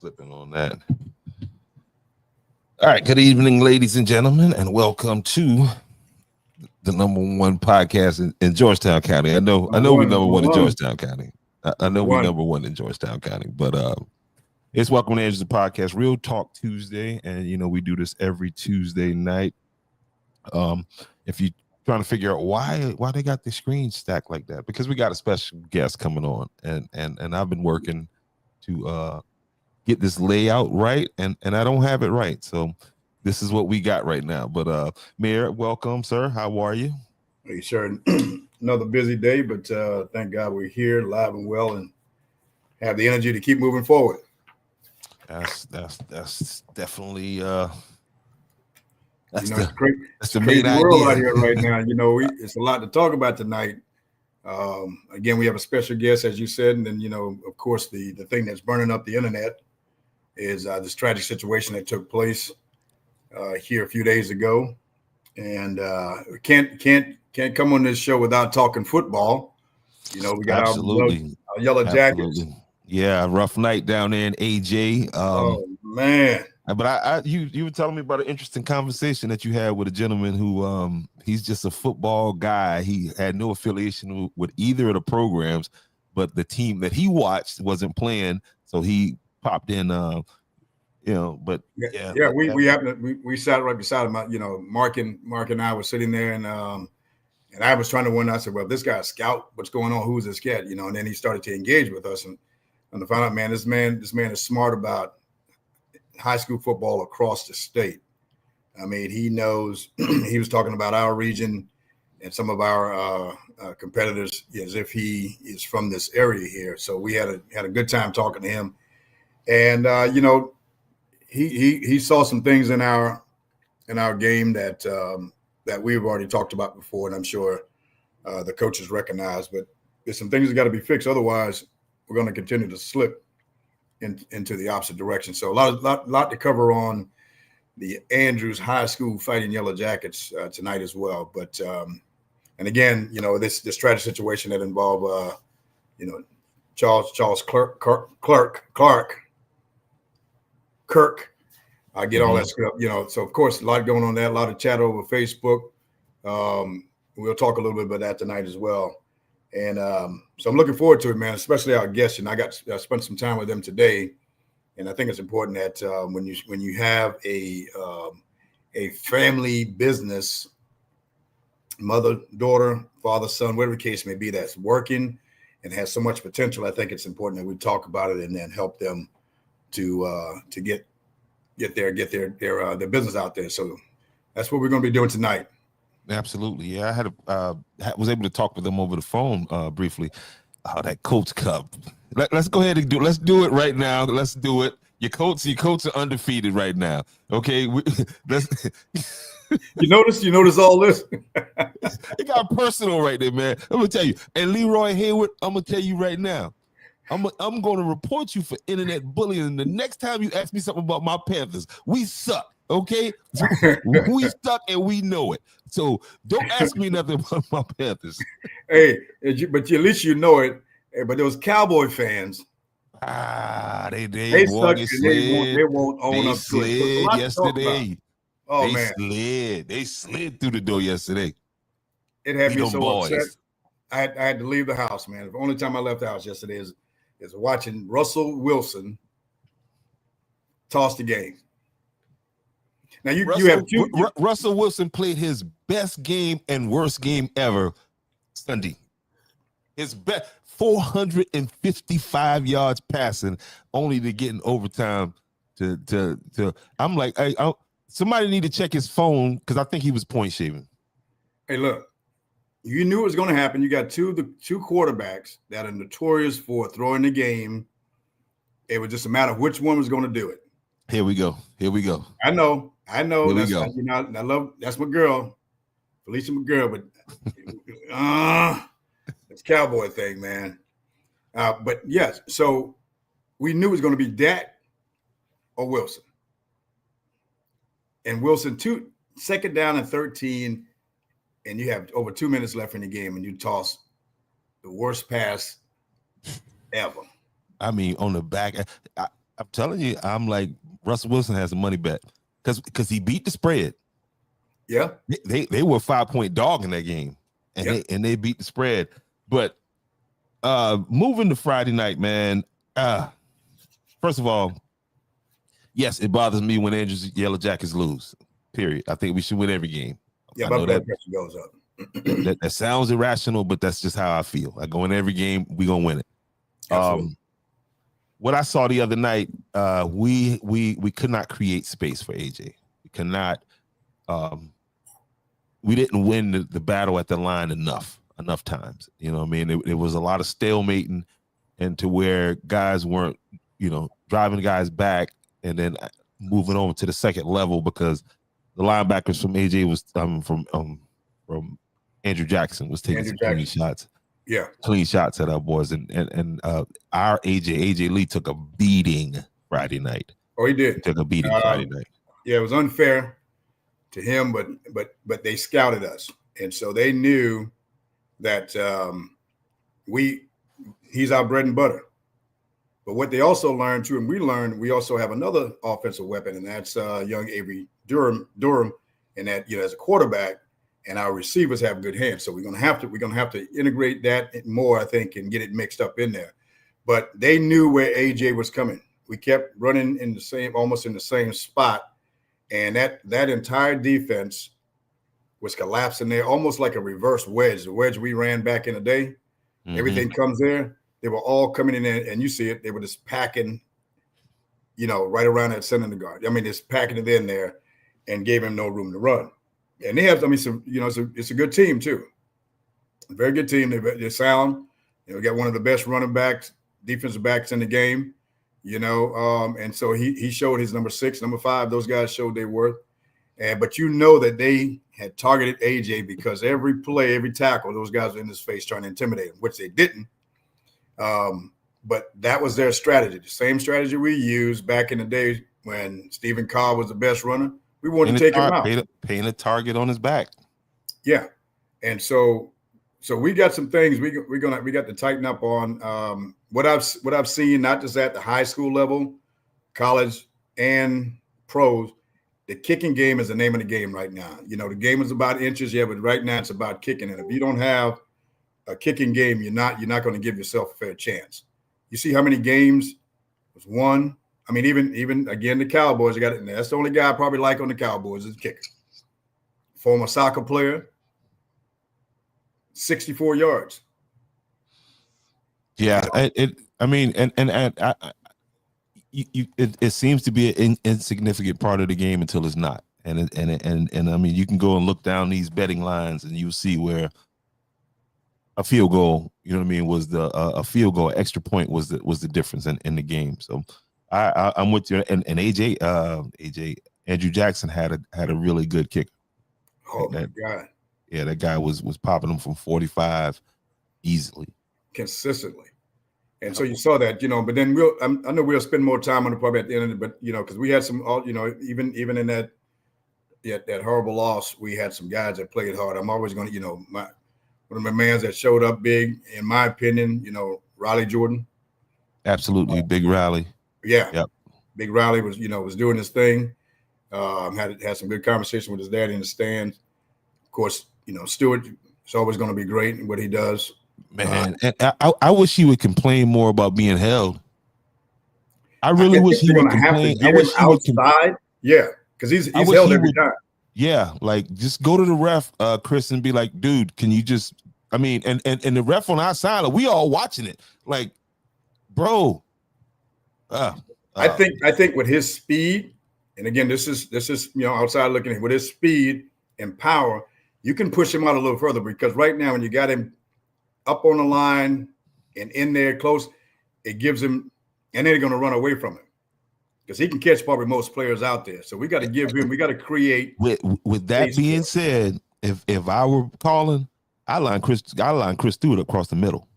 Flipping on that. All right. Good evening, ladies and gentlemen, and welcome to the number one podcast in Georgetown County. I know we number one in Georgetown County. I know we number one in Georgetown County, but it's Welcome to Edge, the podcast, Real Talk Tuesday, and we do this every Tuesday night. If you trying to figure out why they got the screen stacked like that, because we got a special guest coming on, and I've been working to get this layout right, and I don't have it right, so this is what we got right now. But Mayor, welcome, sir. How are you? Hey, sure. Another busy day, but thank God we're here, live and well, and have the energy to keep moving forward. That's definitely that's it's the crazy main world idea out here right now. It's a lot to talk about tonight. Again, we have a special guest, as you said, and then of course, the thing that's burning up the internet is this tragic situation that took place here a few days ago, and can't come on this show without talking football. We got our Yellow Jackets. Yeah, rough night down there in AJ. Oh man! But you were telling me about an interesting conversation that you had with a gentleman who he's just a football guy. He had no affiliation with either of the programs, but the team that he watched wasn't playing, so he popped in. We sat right beside him. Mark and I were sitting there, and I was trying to wonder. I said, "Well, this guy's a scout. What's going on? Who's this kid?" And then he started to engage with us, and to find out, man, this man is smart about high school football across the state. I mean, he knows. He was talking about our region and some of our competitors as if he is from this area here. So we had a good time talking to him, and he saw some things in our game that we've already talked about before, and I'm sure the coaches recognize. But there's some things that got to be fixed. Otherwise, we're going to continue to slip into the opposite direction. So a lot to cover on the Andrews High School Fighting Yellow Jackets tonight as well. But and again, this tragic situation that involved Charles Kirk. I get all that stuff, so of course a lot going on there, a lot of chat over Facebook. We'll talk a little bit about that tonight as well. And so I'm looking forward to it, man, especially our guests. And I spent some time with them today. And I think it's important that when you have a family business, mother, daughter, father, son, whatever the case may be, that's working and has so much potential, I think it's important that we talk about it and then help them to get their business out there. So that's what we're going to be doing tonight. Absolutely, yeah. I was able to talk with them over the phone briefly. That Colts Cup. Let's go ahead and let's do it right now. Let's do it. Your Colts are undefeated right now. Okay, let's. You notice all this. It got personal right there, man. I'm gonna tell you. And Leroy Hayward, I'm gonna tell you right now. I'm going to report you for internet bullying. The next time you ask me something about my Panthers, we suck. Okay, we suck and we know it. So don't ask me nothing about my Panthers. Hey, but at least you know it. Hey, but those Cowboy fans, they suck and they won't own up to it. Yesterday. Oh man, they slid through the door yesterday. It had me so upset. I had to leave the house, man. The only time I left the house yesterday is watching Russell Wilson toss the game. Now you have Russell Wilson played his best game and worst game ever Sunday. His best 455 yards passing, only to get in overtime. To I'm like, somebody need to check his phone because I think he was point shaving. Hey, look, you knew it was going to happen. You got two quarterbacks that are notorious for throwing the game. It was just a matter of which one was going to do it. Here we go. I know. Here we go. I love that's my girl, Felicia, my girl, but it's Cowboy thing, man. But yes, so we knew it was going to be Dak or Wilson, and Wilson second down and 13, and you have over 2 minutes left in the game, and you toss the worst pass ever. I mean, on the back, I'm telling you, I'm like Russell Wilson has a money bet because he beat the spread. Yeah, they were a 5-point dog in that game, and they beat the spread. But moving to Friday night, man. First of all, yes, it bothers me when Andrew's Yellow Jackets lose. Period. I think we should win every game. Yeah, I my know blood that pressure goes up. that sounds irrational, but that's just how I feel. I go in every game, we gonna win it. Absolutely. What I saw the other night, we could not create space for AJ. We could not. We didn't win the battle at the line enough times. You know what I mean? It was a lot of stalemating, and to where guys weren't, driving guys back and then moving over to the second level because the linebackers from AJ was from Andrew Jackson was taking some clean shots. Yeah, clean shots at our boys, and our AJ Lee took a beating Friday night. Oh, he did. He took a beating Friday night. Yeah, it was unfair to him, but they scouted us, and so they knew that he's our bread and butter. But what they also learned too, and we also have another offensive weapon, and that's young Avery Durham, and that as a quarterback, and our receivers have good hands. So we're gonna have to integrate that more, I think, and get it mixed up in there. But they knew where AJ was coming. We kept running almost in the same spot, and that entire defense was collapsing there, almost like a reverse wedge. The wedge we ran back in the day, everything comes there. They were all coming in there, and you see it. They were just packing, right around that center of the guard. I mean, just packing it in there, and gave him no room to run. And they have, it's a good team too. A very good team. They're sound. We got one of the best running backs, defensive backs in the game. And so he showed his number 6, number 5. Those guys showed their worth. But that they had targeted AJ because every play, every tackle, those guys were in his face trying to intimidate him, which they didn't. But that was their strategy. The same strategy we used back in the day when Stephen Cobb was the best runner. We wanted to take him out. Paint a target on his back. Yeah. And so we got some things we got to tighten up on. What I've seen, not just at the high school level, college and pros, the kicking game is the name of the game right now. The game is about inches, but right now it's about kicking. And if you don't have a kicking game, you're not going to give yourself a fair chance. You see how many games was won. I mean, even again, the Cowboys got it. That's the only guy I probably like on the Cowboys is the kicker. Former soccer player, 64 yards. Yeah, it seems to be an insignificant part of the game until it's not. And I mean, you can go and look down these betting lines, and you'll see where a field goal, was a field goal, extra point was the difference in the game. So I'm with you. And Andrew Jackson had a really good kicker. Oh my God. Yeah, that guy was popping them from 45 easily. Consistently. And so you saw that, but then I know we'll spend more time on it probably at the end of it, but because we had some, even in that horrible loss, we had some guys that played hard. I'm always going to, one of my mans that showed up big, in my opinion, Riley Jordan. Absolutely, Big Riley. Yeah. Yep. Big Riley was doing his thing. Had some good conversation with his daddy in the stands. Of course, Stewart is always going to be great in what he does. Man, and I wish he would complain more about being held. I really wish he would complain. I wish he would outside. Yeah, because he's held every time. Yeah, like just go to the ref, Chris, and be like, dude, can you just? I mean, and the ref on our side, we all watching it, like, bro. I think with his speed, and again, this is outside looking at with his speed and power, you can push him out a little further because right now when you got him up on the line and in there close, it gives him, and then they're going to run away from him because he can catch probably most players out there. So we got to give him, we got to create. With that being said, if I were calling, I line Chris Stewart across the middle,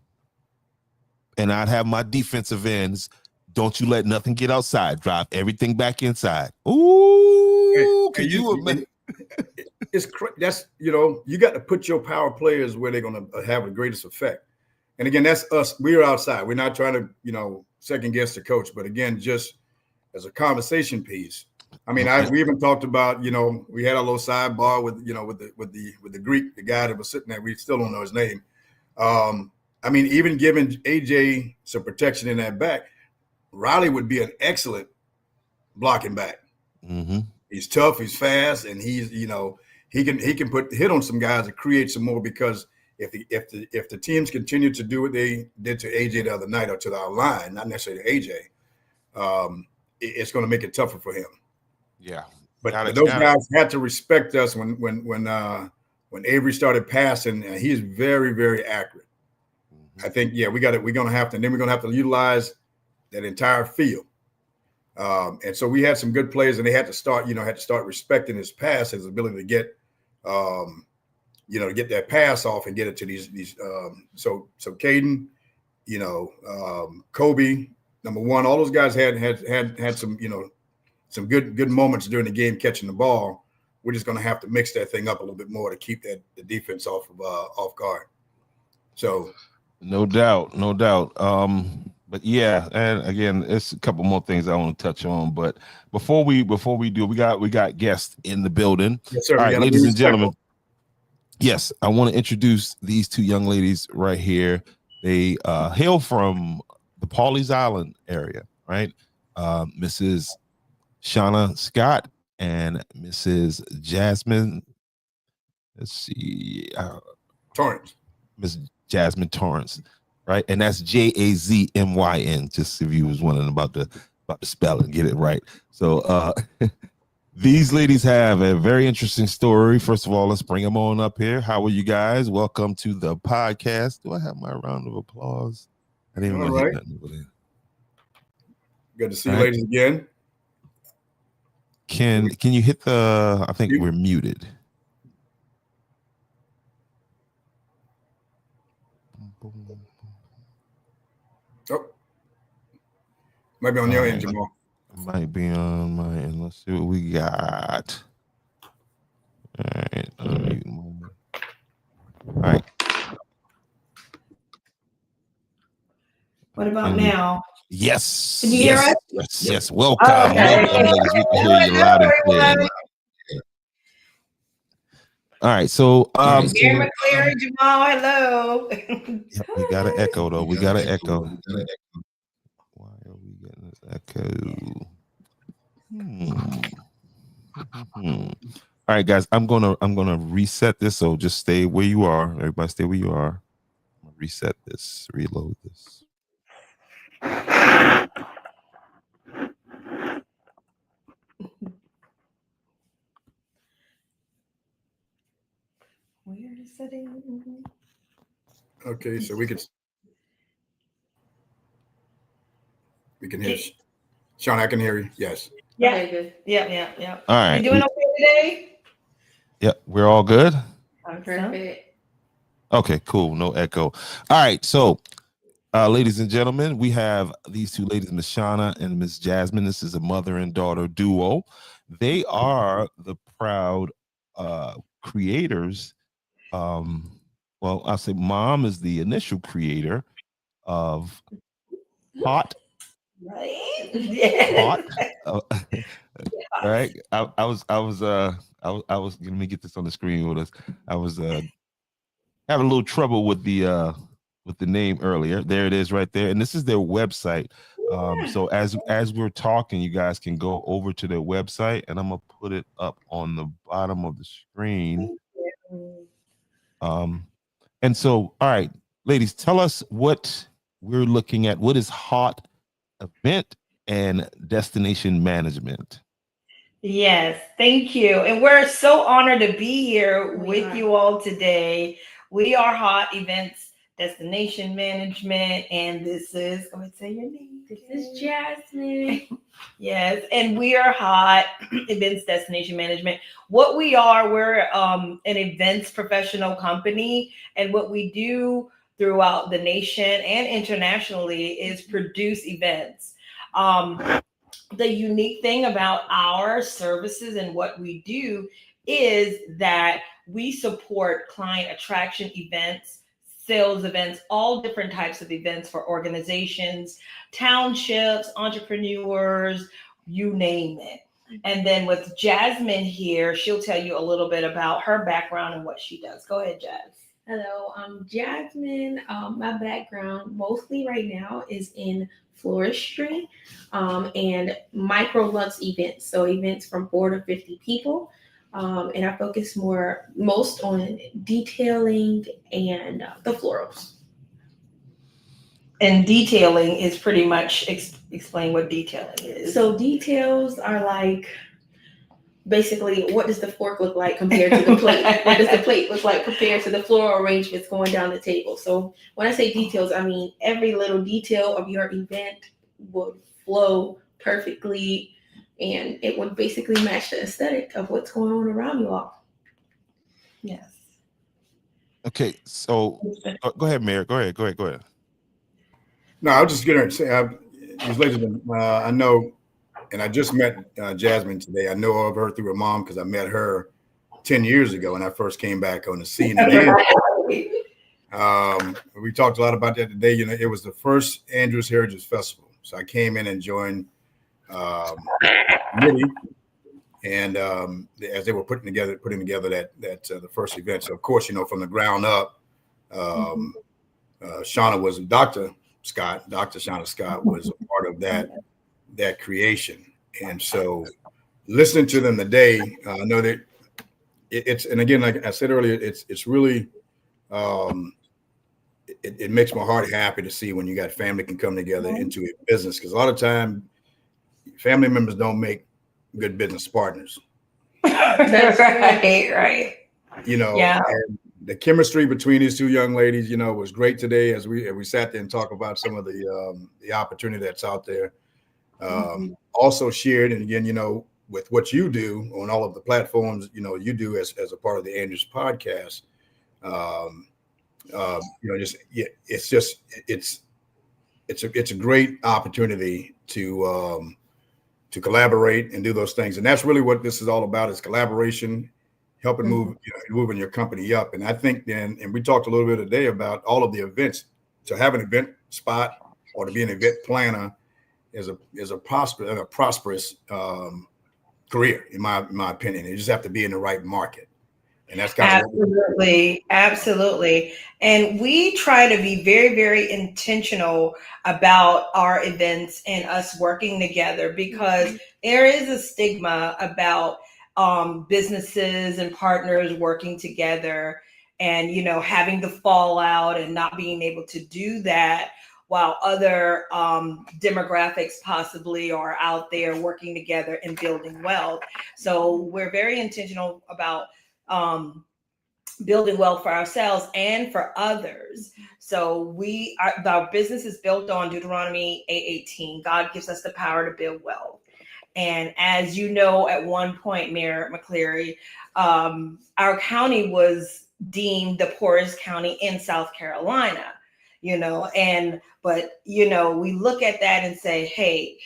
and I'd have my defensive ends. Don't you let nothing get outside. Drive everything back inside. Ooh, can you imagine? That's you got to put your power players where they're going to have the greatest effect. And again, that's us. We're outside. We're not trying to second guess the coach, but again, just as a conversation piece. I mean, we even talked about, we had a little sidebar with, with the Greek, the guy that was sitting there. We still don't know his name. I mean, even giving AJ some protection in that back, Riley would be an excellent blocking back. Mm-hmm. He's tough, he's fast, and he's, he can hit on some guys and create some more, because if the teams continue to do what they did to AJ the other night, or to our line, not necessarily to AJ, it's going to make it tougher for him. Yeah, but those guys had to respect us when Avery started passing. He's very, very accurate. I think, we're going to have to, and then we're going to have to utilize that entire field. And so we had some good players, and they had to start respecting his pass, his ability to get, to get that pass off and get it to these. So Caden, Kobe, number one, all those guys had some, some good moments during the game catching the ball. We're just going to have to mix that thing up a little bit more to keep the defense off guard. So. No doubt. But yeah, and again, it's a couple more things I want to touch on. But before we do, we got guests in the building. Yes, sir. All right, ladies and gentlemen. Yes, I want to introduce these two young ladies right here. They hail from the Pawleys Island area, right? Mrs. Shauna Scott and Mrs. Jasmine. Let's see, Torrance. Miss Jasmine Torrance, right? And that's Jazmyn. Just if you was wondering about the spelling, get it right. So these ladies have a very interesting story. First of all, let's bring them on up here. How are you guys? Welcome to the podcast. Do I have my round of applause? I didn't want to hit nothing over there. Good to see you ladies again. Can you hit the? I think we're muted. Oh, might be on your end, Jamal. Might be on my end. Let's see what we got. All right, unmute moment. All right. What about now? Yes. Can you hear us? Yes. Welcome. Okay. Welcome, ladies. We can hear you loud and clear. All right, so Gary McCleary, Jamal, hello. Yep, we got an echo though. We got an echo. Why are we getting this echo? All right, guys, I'm gonna reset this. So just stay where you are. Everybody, stay where you are. I'm gonna reset this. Reload this. Weird setting. Okay, so we can hear you. Sean, I can hear you. Yes. Yeah. Okay, good. Yeah. All right. You doing okay today? Yeah, we're all good. I'm perfect. Okay, cool. No echo. All right, so ladies and gentlemen, we have these two ladies, Miss Shauna and Miss Jasmine. This is a mother and daughter duo. They are the proud creators. Well, I'll say mom is the initial creator of Hot. Right? Yeah. Hot. Right. I was let me get this on the screen with us. I was having a little trouble with the name earlier. There it is right there. And this is their website. So as we're talking, you guys can go over to their website, and I'm gonna put it up on the bottom of the screen. And so, all right, ladies, tell us what we're looking at. What is Hot Event and Destination Management? Yes, thank you. And we're so honored to be here with you all today. We are Hot Events Destination Management, and this is, go ahead and say your name. This is Jasmine. Yes, and we are Hot Events Destination Management. What we are, we're an events professional company, and what we do throughout the nation and internationally is produce events. The unique thing about our services and what we do is that we support client attraction events, sales events, all different types of events for organizations, townships, entrepreneurs, you name it. And then with Jasmine here, she'll tell you a little bit about her background and what she does. Go ahead, Jazz. Hello, I'm Jasmine. My background mostly right now is in floristry and micro lux events. So events from 4 to 50 people. And I focus most on detailing and the florals. And detailing is pretty much explain what detailing is. So details are like basically what does the fork look like compared to the plate? What does the plate look like compared to the floral arrangements going down the table? So when I say details, I mean every little detail of your event would flow perfectly and it would basically match the aesthetic of what's going on around you all. Yes. Okay, so go ahead, Mayor. Go ahead. No, I was just going to say, these ladies, I know, and I just met Jasmine today. I know of her through her mom because I met her 10 years ago when I first came back on the scene. We talked a lot about that today. You know, it was the first Andrews Heritage Festival. So I came in and joined committee, and as they were putting together that the first event. So of course, you know, from the ground up, Shauna was Dr. Shauna Scott was a part of that creation. And so listening to them today, I know that it's, and again, like I said earlier, it's really, it makes my heart happy to see when you got family can come together into a business. Cause a lot of time family members don't make good business partners. That's right. You know, yeah. And the chemistry between these two young ladies, you know, was great today as we sat there and talked about some of the opportunity that's out there. Also shared, and again, you know, with what you do on all of the platforms, you know, you do as a part of the Andrews podcast. You know, it's a great opportunity to collaborate and do those things, and that's really what this is all about: is collaboration, helping moving your company up. And I think then, and we talked a little bit today about all of the events. To have an event spot or to be an event planner is a prosperous career, in my opinion. You just have to be in the right market. And that's kind of absolutely. And we try to be very, very intentional about our events and us working together, because there is a stigma about businesses and partners working together and, you know, having the fallout and not being able to do that while other demographics possibly are out there working together and building wealth. So we're very intentional about building wealth for ourselves and for others. So our business is built on Deuteronomy 8:18. God gives us the power to build wealth. And as you know, at one point, Mayor McCleary, our county was deemed the poorest county in South Carolina, you know, but, you know, we look at that and say, hey,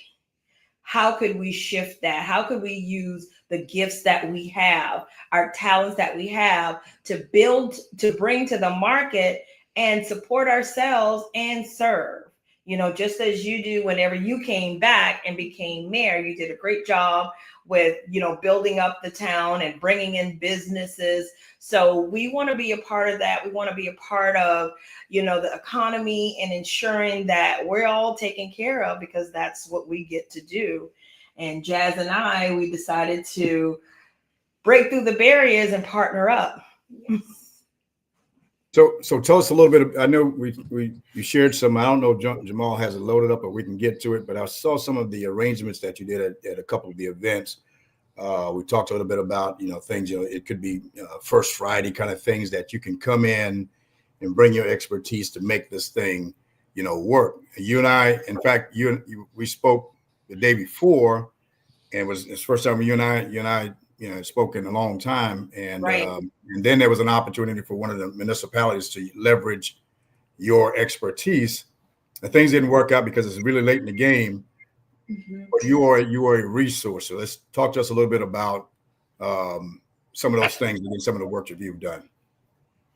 how could we shift that? How could we use the gifts that we have, our talents that we have to bring to the market and support ourselves and serve? You know, just as you do whenever you came back and became mayor, you did a great job with, you know, building up the town and bringing in businesses. So we want to be a part of that. We want to be a part of, you know, the economy and ensuring that we're all taken care of, because that's what we get to do. And Jazz and I, we decided to break through the barriers and partner up. Yes. So tell us a little bit. I know you shared some. I don't know if Jamal has it loaded up, or we can get to it. But I saw some of the arrangements that you did at a couple of the events. We talked a little bit about, you know, things. You know, it could be First Friday kind of things that you can come in and bring your expertise to make this thing, you know, work. You and I, in fact, we spoke the day before, and it's the first time you and I. You know, spoke in a long time, and right. And then there was an opportunity for one of the municipalities to leverage your expertise. And things didn't work out because it's really late in the game. But you are a resource. So let's talk to us a little bit about some of those things and some of the work that you've done.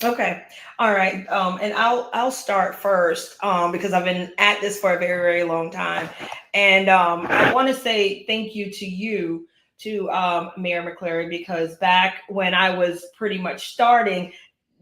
Okay. All right. And I'll start first because I've been at this for a very, very long time. And I want to say thank you to you, to Mayor McCleary, because back when I was pretty much starting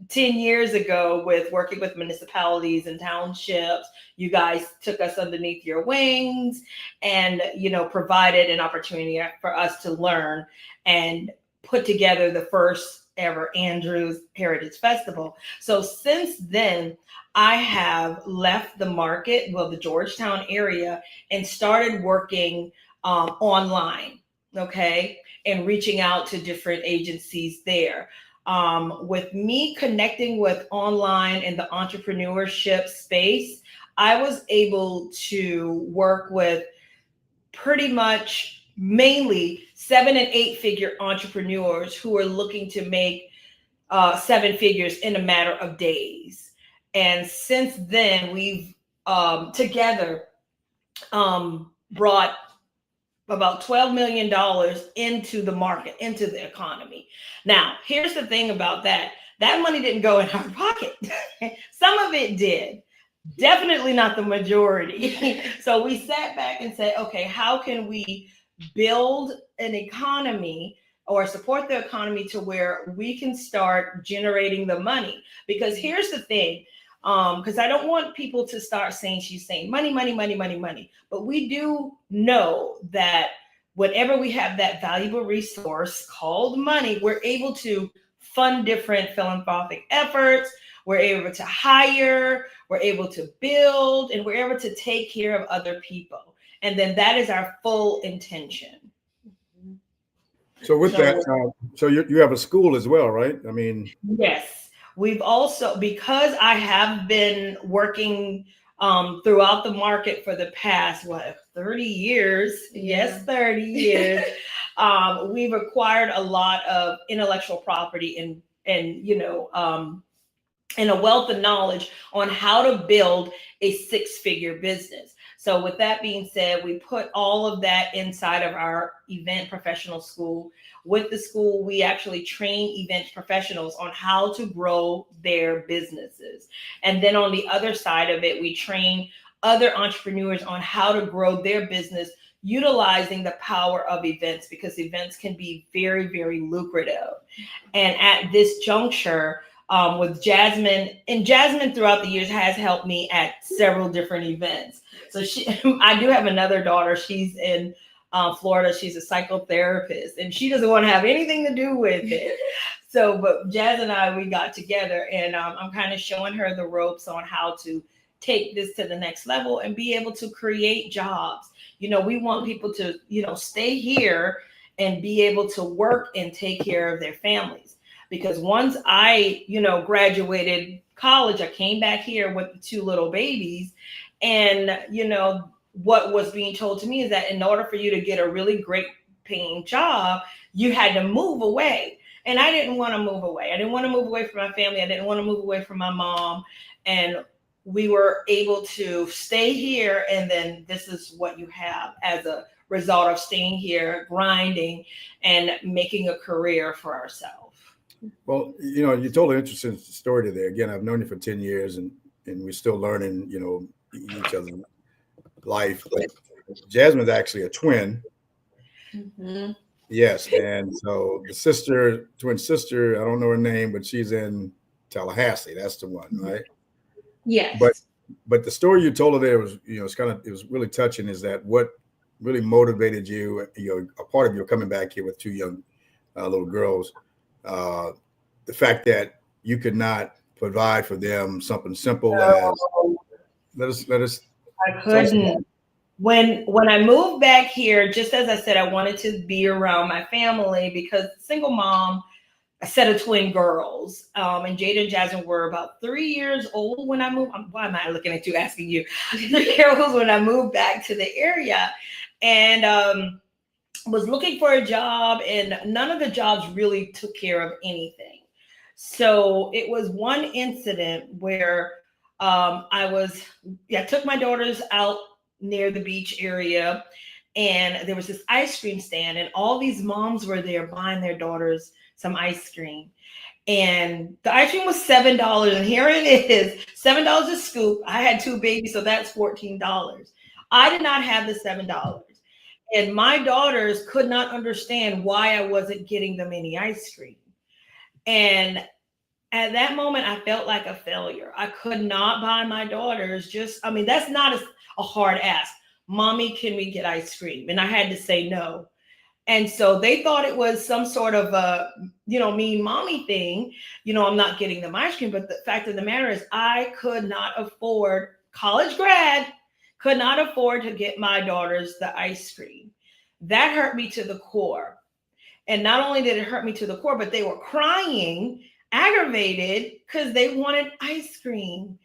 10 years ago with working with municipalities and townships, you guys took us underneath your wings and, provided an opportunity for us to learn and put together the first ever Andrews Heritage Festival. So since then, I have left the market, well, the Georgetown area, and started working online, okay, and reaching out to different agencies there. With me connecting with online in the entrepreneurship space, I was able to work with pretty much mainly 7 and 8 figure entrepreneurs who are looking to make 7 figures in a matter of days. And since then, we've together brought about $12 million into the market, into the economy. Now, here's the thing about that. That money didn't go in our pocket. Some of it did. Definitely not the majority. So we sat back and said, okay, how can we build an economy or support the economy to where we can start generating the money? Because here's the thing, because I don't want people to start saying she's saying money, money, money, money, money. But we do know that whenever we have that valuable resource called money, we're able to fund different philanthropic efforts. We're able to hire, we're able to build, and we're able to take care of other people. And then that is our full intention. So with that, so you have a school as well, right? I mean, yes, we've also, because I have been working throughout the market for the past 30 years. Yeah. Yes, 30 years. We've acquired a lot of intellectual property and a wealth of knowledge on how to build a 6-figure business. So with that being said, we put all of that inside of our event professional school. With the school, we actually train event professionals on how to grow their businesses. And then on the other side of it, we train other entrepreneurs on how to grow their business utilizing the power of events, because events can be very, very lucrative. And at this juncture, with Jasmine, and Jasmine throughout the years has helped me at several different events. So I do have another daughter. She's in Florida. She's a psychotherapist, and she doesn't want to have anything to do with it. So, but Jazz and I, we got together, and I'm kind of showing her the ropes on how to take this to the next level and be able to create jobs. We want people to, stay here and be able to work and take care of their families. Because once I, graduated college, I came back here with the 2 little babies. And, what was being told to me is that in order for you to get a really great paying job, you had to move away. And I didn't want to move away. I didn't want to move away from my family. I didn't want to move away from my mom. And we were able to stay here. And then this is what you have as a result of staying here, grinding, and making a career for ourselves. well, you told an interesting story today. Again, I've known you for 10 years and we're still learning, each other's life. But Jasmine's actually a twin. Mm-hmm. Yes. And so the twin sister, I don't know her name, but she's in Tallahassee. That's the one, right? Yes. But the story you told her there was, it was really touching, is that what really motivated you, a part of you coming back here with 2 young little girls, the fact that you could not provide for them something simple as let us. I couldn't. When I moved back here, just as I said, I wanted to be around my family because single mom, a set of twin girls, and Jada and Jasmine were about 3 years old when I moved. Why am I looking at you, asking you? 3 years old when I moved back to the area, and was looking for a job, and none of the jobs really took care of anything. So it was one incident where I took my daughters out near the beach area, and there was this ice cream stand, and all these moms were there buying their daughters some ice cream. And the ice cream was $7. And here it is, $7 a scoop. I had 2 babies, so that's $14. I did not have the $7. And my daughters could not understand why I wasn't getting them any ice cream. And at that moment, I felt like a failure. I could not buy my daughters that's not a hard ask. Mommy, can we get ice cream? And I had to say no. And so they thought it was some sort of a, mean mommy thing. I'm not getting them ice cream. But the fact of the matter is I could not afford, college grad, could not afford to get my daughters the ice cream. That hurt me to the core. And not only did it hurt me to the core, but they were crying, aggravated, because they wanted ice cream.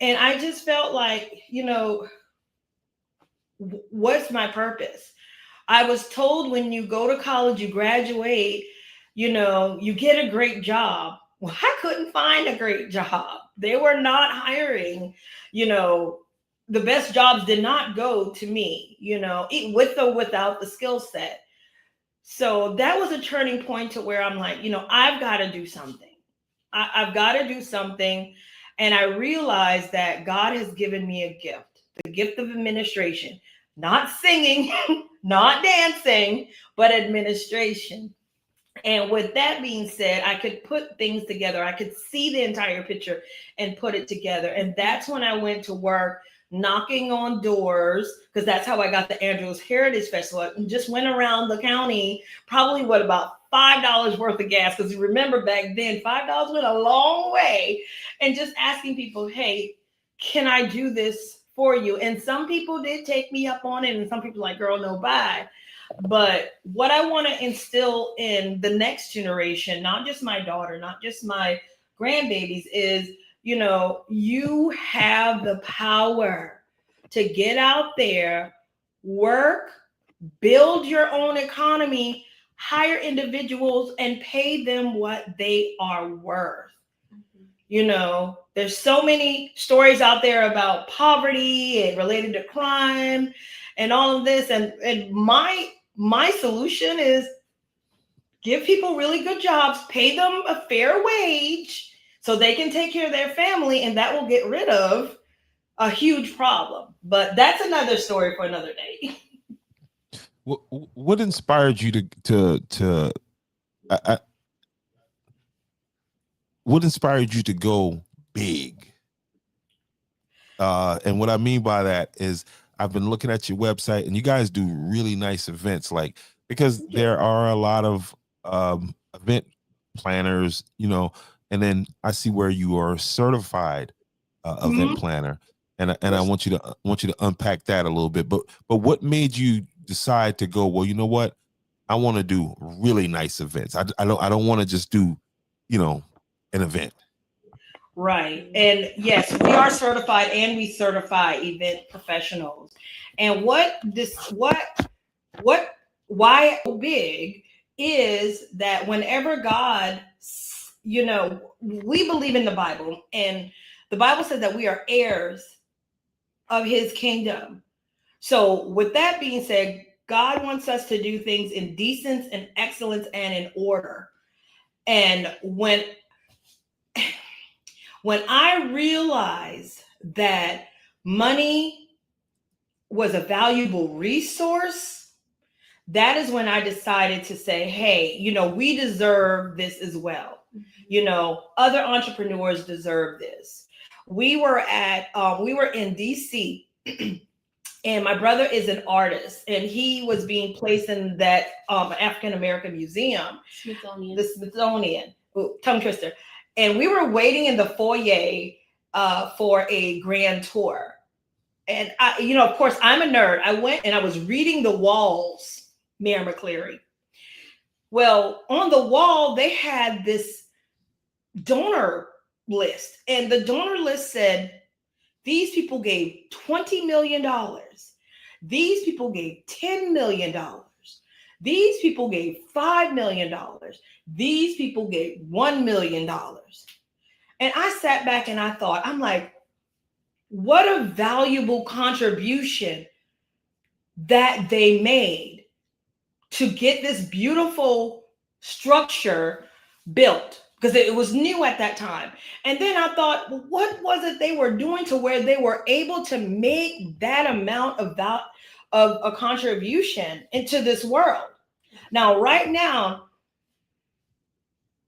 And I just felt like, what's my purpose? I was told when you go to college, you graduate, you get a great job. Well, I couldn't find a great job. They were not hiring, the best jobs did not go to me, with or without the skill set. So that was a turning point to where I'm like, I've got to do something. I've got to do something. And I realized that God has given me a gift, the gift of administration, not singing, not dancing, but administration. And with that being said, I could put things together. I could see the entire picture and put it together. And that's when I went to work knocking on doors, because that's how I got the Andrews Heritage Festival. I just went around the county, probably about $5 worth of gas, because you remember back then, $5 went a long way, and just asking people, hey, can I do this for you? And some people did take me up on it, and some people like, girl, no, bye. But what I want to instill in the next generation, not just my daughter, not just my grandbabies, is, you have the power to get out there, work, build your own economy, hire individuals, and pay them what they are worth. There's so many stories out there about poverty and related to crime and all of this. And my solution is give people really good jobs, pay them a fair wage so they can take care of their family, and that will get rid of a huge problem. But that's another story for another day. What inspired you what inspired you to go big? And what I mean by that is I've been looking at your website, and you guys do really nice events, because there are a lot of event planners, and then I see where you are a certified event planner, and I want you to unpack that a little bit. But what made you decide to go, well, you know what, I want to do really nice events. I don't want to just do, an event. Right. And yes, we are certified, and we certify event professionals. And why big is that whenever God, we believe in the Bible, and the Bible says that we are heirs of his kingdom. So with that being said, God wants us to do things in decency and excellence and in order. And when I realized that money was a valuable resource, that is when I decided to say, hey, we deserve this as well. Other entrepreneurs deserve this. We were in DC, and my brother is an artist, and he was being placed in that African-American museum, the Smithsonian, tongue twister. And we were waiting in the foyer for a grand tour. And of course, I'm a nerd. I went and I was reading the walls, Mayor McCleary. Well, on the wall, they had this donor list. And the donor list said, these people gave $20 million. These people gave $10 million. These people gave $5 million. These people gave $1 million. And I sat back and I thought, I'm like, what a valuable contribution that they made to get this beautiful structure built. because it was new at that time. And then I thought, well, what was it they were doing to where they were able to make that amount of a contribution into this world? Now, right now,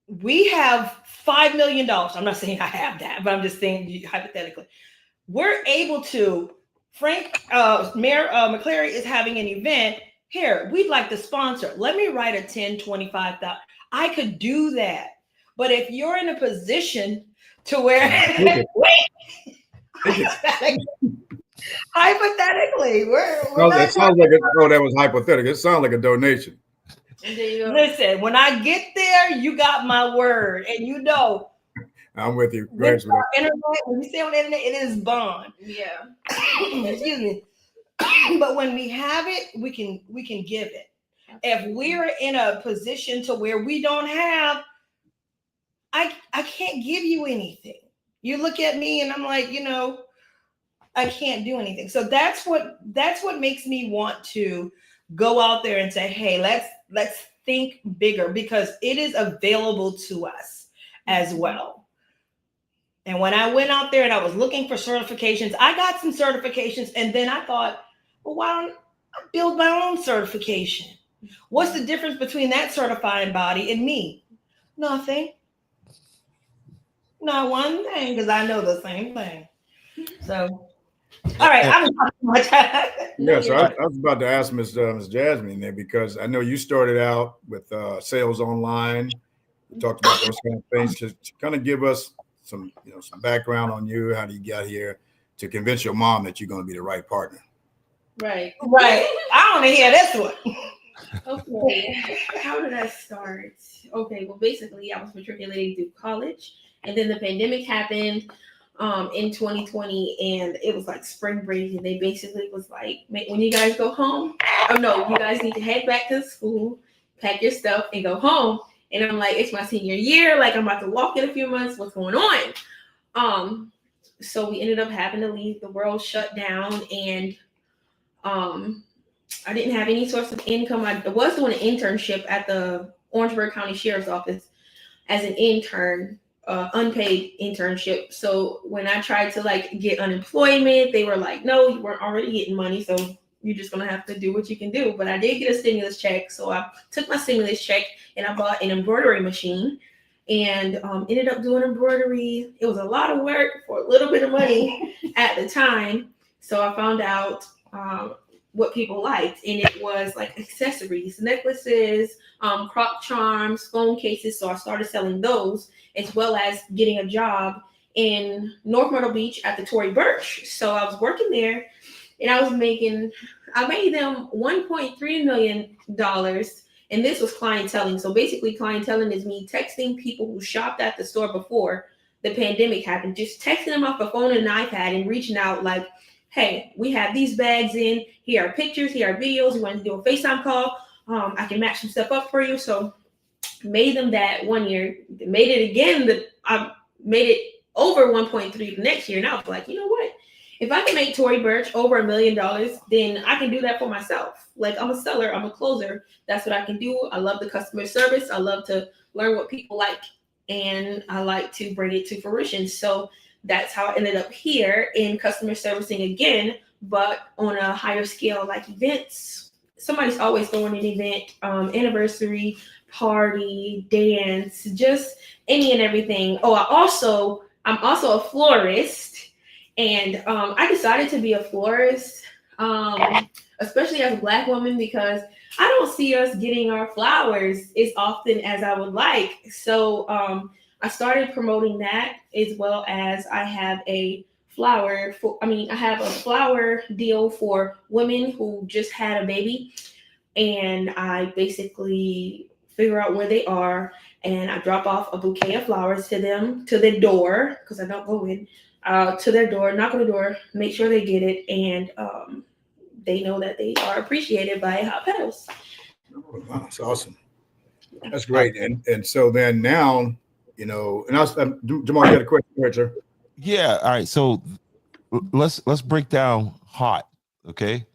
we have $5 million. I'm not saying I have that, but I'm just saying hypothetically, we're able to. Mayor McCleary is having an event here. We'd like to sponsor. Let me write a 10, 25,000. I could do that. But if you're in a position to where, hypothetically, It sounds like that was hypothetical. It sounds like a donation. Listen, when I get there, you got my word, and you know. I'm with you. When you say on the internet, it is bond. Yeah. Excuse me. But when we have it, we can give it. If we're in a position to where we don't have, I can't give you anything. You look at me and I'm like, I can't do anything. So that's what makes me want to go out there and say, hey, let's think bigger, because it is available to us as well. And when I went out there and I was looking for certifications, I got some certifications, and then I thought, well, why don't I build my own certification? What's the difference between that certifying body and me? Nothing. Not one thing, because I know the same thing. So, all right, I'm talking much. Yeah, so I was about to ask Ms. Jasmine there, because I know you started out with sales online. We talked about those kind of things. Just to kind of give us some background on you. How do you get here to convince your mom that you're going to be the right partner? Right. I want to hear this one. Okay. How did I start? Okay. Well, basically, I was matriculating through college, and then the pandemic happened in 2020, and it was like spring break, and they basically was like, when you guys go home, you guys need to head back to school, pack your stuff, and go home. And I'm like, it's my senior year. Like, I'm about to walk in a few months. What's going on? So we ended up having to leave. The world shut down, and I didn't have any source of income. I was doing an internship at the Orangeburg County Sheriff's Office as an intern, unpaid internship. So when I tried to get unemployment, they were like, no, you weren't already getting money, so you're just going to have to do what you can do. But I did get a stimulus check. So I took my stimulus check and I bought an embroidery machine and ended up doing embroidery. It was a lot of work for a little bit of money at the time. So I found out what people liked, and it was like accessories, necklaces, crop charms, phone cases. So I started selling those, as well as getting a job in North Myrtle Beach at the Tory Burch. So I was working there, and I made them $1.3 million. And this was clienteling. So basically clienteling is me texting people who shopped at the store before the pandemic happened, just texting them off a phone and an iPad and reaching out like, hey, we have these bags in, here are pictures, here are videos, you want to do a FaceTime call, I can match some stuff up for you. So made them that one year, made it again, I made it over 1.3 the next year. And I was like, you know what? If I can make Tory Burch over $1 million, then I can do that for myself. Like, I'm a seller, I'm a closer. That's what I can do. I love the customer service. I love to learn what people like, and I like to bring it to fruition. So that's how I ended up here in customer servicing again, but on a higher scale, like events. Somebody's always throwing an event, anniversary, party, dance, just any and everything. Oh, I'm also a florist. And I decided to be a florist, especially as a Black woman, because I don't see us getting our flowers as often as I would like. So I started promoting that, as well as I have a flower deal for women who just had a baby. And I basically figure out where they are, and I drop off a bouquet of flowers to them, to their door, because I don't go in. To their door, knock on the door, make sure they get it, and they know that they are appreciated by Hot Petals. Oh, wow, that's awesome. That's great. And so then now, and I was, Jamal, you had a question, right, sir? Yeah. All right. So let's break down Hot. Okay.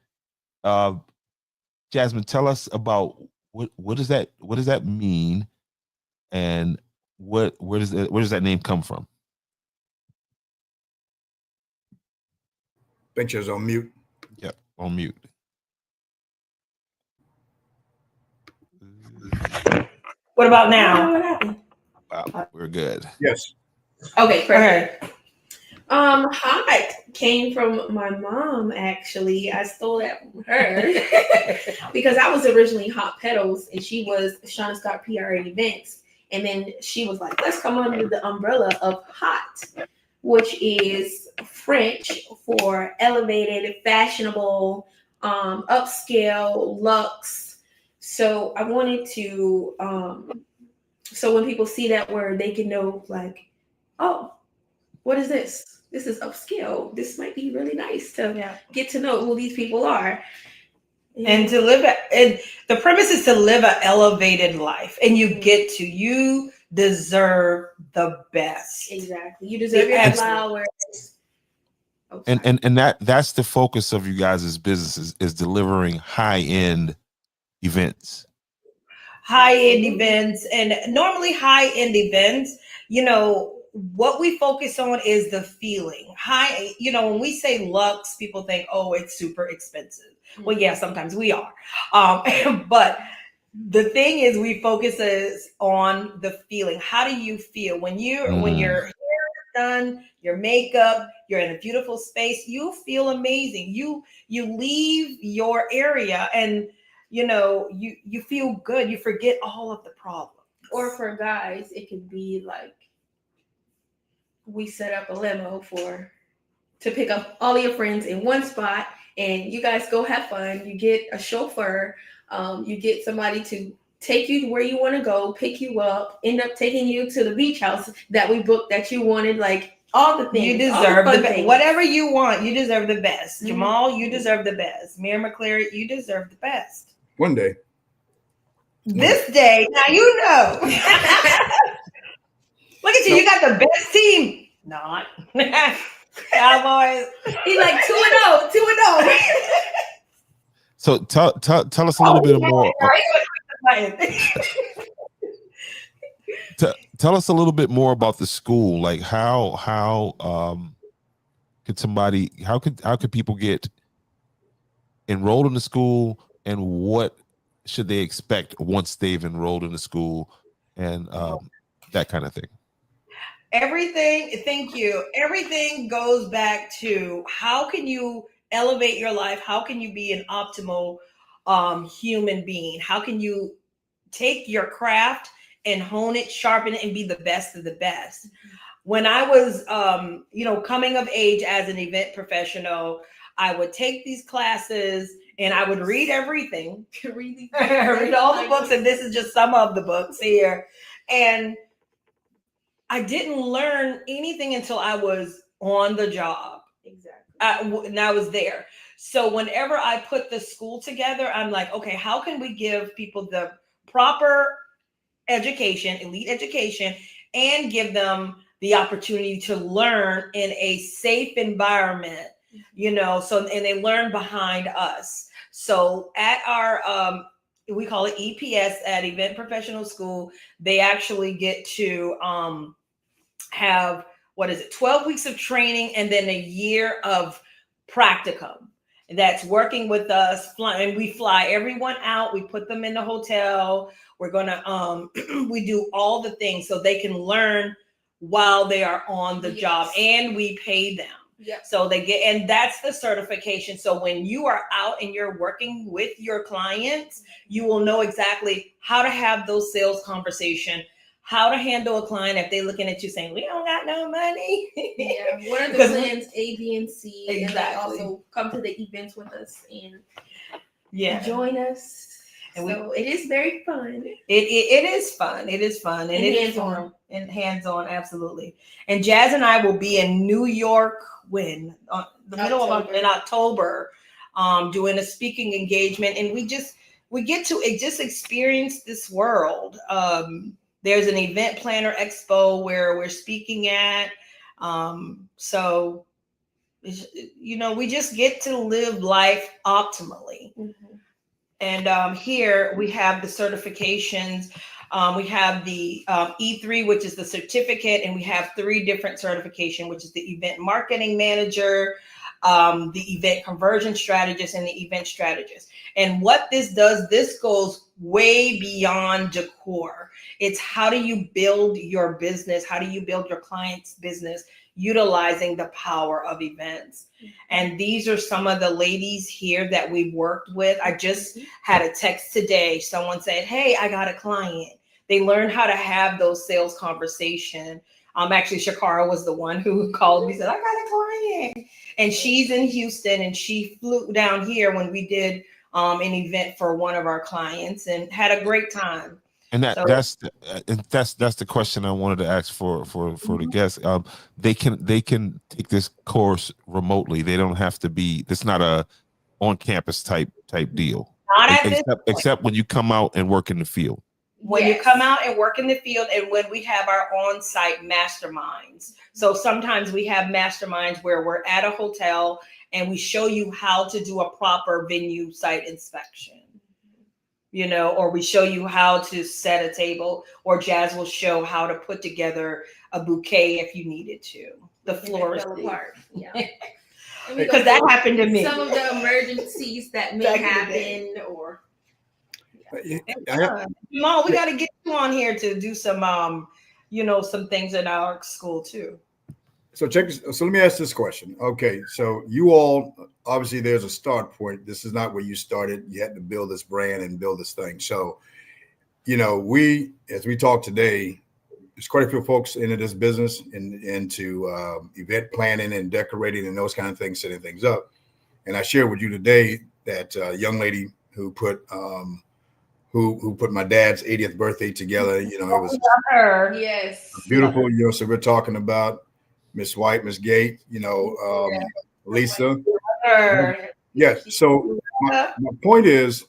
Jasmine, tell us about what does that mean, and where does that name come from? Bencher's on mute. Yep, on mute. What about now? What happened? Wow, we're good. Yes. Okay, perfect. Okay. Hot came from my mom, actually. I stole that from her because I was originally Hot Petals and she was Shauna Scott PR at events. And then she was like, let's come under the umbrella of Hot, which is French for elevated, fashionable, upscale, luxe. So I wanted to, so when people see that word, they can know, like, oh, what is this? This is upscale. This might be really nice to get to know who these people are. And to live and the premise is to live an elevated life, and you deserve the best. Exactly. You deserve your flowers. And that's the focus of you guys' businesses, is delivering high-end events. High-end events, and normally high-end events, what we focus on is the feeling. When we say luxe, people think, oh, it's super expensive. Well, yeah, sometimes we are. But the thing is, we focus on the feeling. How do you feel when your hair is done, your makeup, you're in a beautiful space, you feel amazing. You leave your area and you feel good. You forget all of the problems. Or for guys, it could be like, we set up a limo to pick up all your friends in one spot, and you guys go have fun. You get a chauffeur, you get somebody to take you to where you want to go, pick you up, end up taking you to the beach house that we booked that you wanted, like all the things. You deserve the best. Whatever you want, you deserve the best. Mm-hmm. Jamal, you deserve the best. Mayor McCleary, you deserve the best. One day. This day, now you know. Look at you, you got the best team. Not. Cowboys. He's like 2-0. So tell us a little bit more. Tell us a little bit more about the school. Like how could people get enrolled in the school, and what should they expect once they've enrolled in the school, and that kind of thing? Thank you. Everything goes back to how can you elevate your life? How can you be an optimal human being? How can you take your craft and hone it, sharpen it, and be the best of the best? When I was, coming of age as an event professional, I would take these classes and I would read everything, read all the books, and this is just some of the books here. And I didn't learn anything until I was on the job. Exactly. And I was there. So whenever I put the school together, I'm like, okay, how can we give people the proper education, elite education, and give them the opportunity to learn in a safe environment, and they learn behind us. So at our, we call it EPS, at Event Professional School, they actually get to have, 12 weeks of training and then a year of practicum. That's working with us, and we fly everyone out. We put them in the hotel. We're gonna we do all the things so they can learn while they are on the job, and we pay them. Yep. So they get, and that's the certification. So when you are out and you're working with your clients, you will know exactly how to have those sales conversations, how to handle a client if they're looking at you saying, we don't got no money. Yeah, what are the plans A, B, and C? Exactly. And they also come to the events with us and join us. And so it is very fun. It is fun. It is fun. And it is fun. And hands-on, absolutely. And Jazz and I will be in New York in October, doing a speaking engagement. And we get to experience this world. There's an event planner expo where we're speaking at. So, we just get to live life optimally. Mm-hmm. And here we have the certifications. We have the E3, which is the certificate, and we have 3 different certification, which is the event marketing manager, the event conversion strategist, and the event strategist. And what this does, this goes way beyond decor. It's how do you build your business? How do you build your client's business utilizing the power of events? And these are some of the ladies here that we worked with. I just had a text today. Someone said, hey, I got a client. They learned how to have those sales conversation. Actually, Shakara was the one who called me, said, I got a client. And she's in Houston, and she flew down here when we did an event for one of our clients and had a great time. And that's the question I wanted to ask for the guests. They can take this course remotely. They don't have to be. It's not a on campus type deal. Except when you come out and work in the field. When you come out and work in the field, and when we have our on-site masterminds. So sometimes we have masterminds where we're at a hotel and we show you how to do a proper venue site inspection. Or we show you how to set a table, or Jazz will show how to put together a bouquet if you needed to. The florist. Yeah. Because that happened to me. Some of the emergencies that may happen, or Mom, we got to get you on here to do some, some things in our school too. So let me ask this question. Okay, so you all, obviously there's a start point. This is not where you started. You had to build this brand and build this thing. So, as we talk today, there's quite a few folks into this business and into event planning and decorating and those kind of things, setting things up. And I shared with you today that young lady who put my dad's 80th birthday together. It was her. Yes, beautiful. So we're talking about Miss White, Miss Gate, Lisa. Yes. So my point is,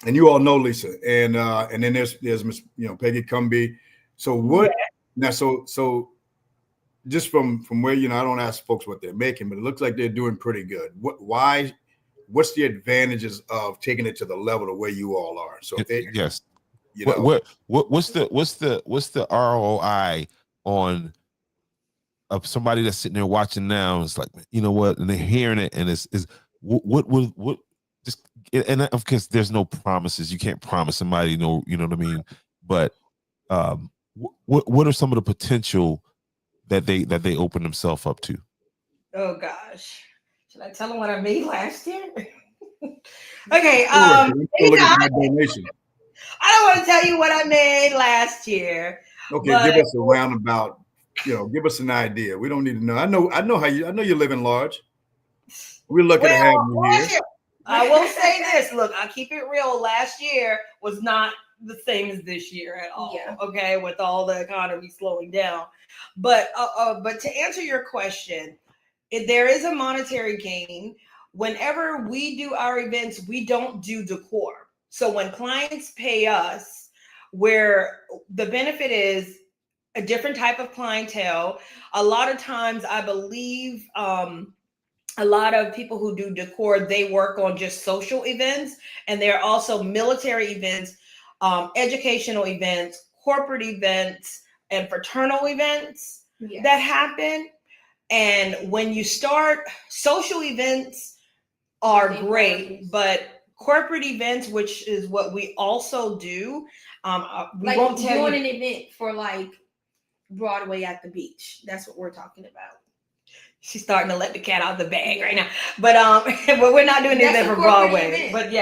and you all know Lisa, and then there's Miss Peggy Cumby. So what now? So just from where I don't ask folks what they're making, but it looks like they're doing pretty good. What's the advantages of taking it to the level of where you all are? So yes, what's the ROI on of somebody that's sitting there watching now? It's like, and they're hearing it, and it's what just, and of course there's no promises. You can't promise somebody, you know what I mean? But what are some of the potential that they open themselves up to? Oh gosh. Should I tell them what I made last year? Okay. I don't want to tell you what I made last year. Okay, give us a roundabout. Give us an idea. We don't need to know. I know you're living large. We're lucky to have you here. I will say this. Look, I'll keep it real. Last year was not the same as this year at all. Yeah. Okay, with all the economy slowing down. But to answer your question, there is a monetary gain. Whenever we do our events, we don't do decor. So when clients pay us, where the benefit is a different type of clientele. A lot of times, I believe a lot of people who do decor, they work on just social events, and there are also military events, educational events, corporate events, and fraternal events that happen. And when you start, social events are great, but corporate events, which is what we also do, we won't tell you. Doing an event for like Broadway at the beach. That's what we're talking about. She's starting to let the cat out of the bag right now, but we're not doing anything for Broadway. But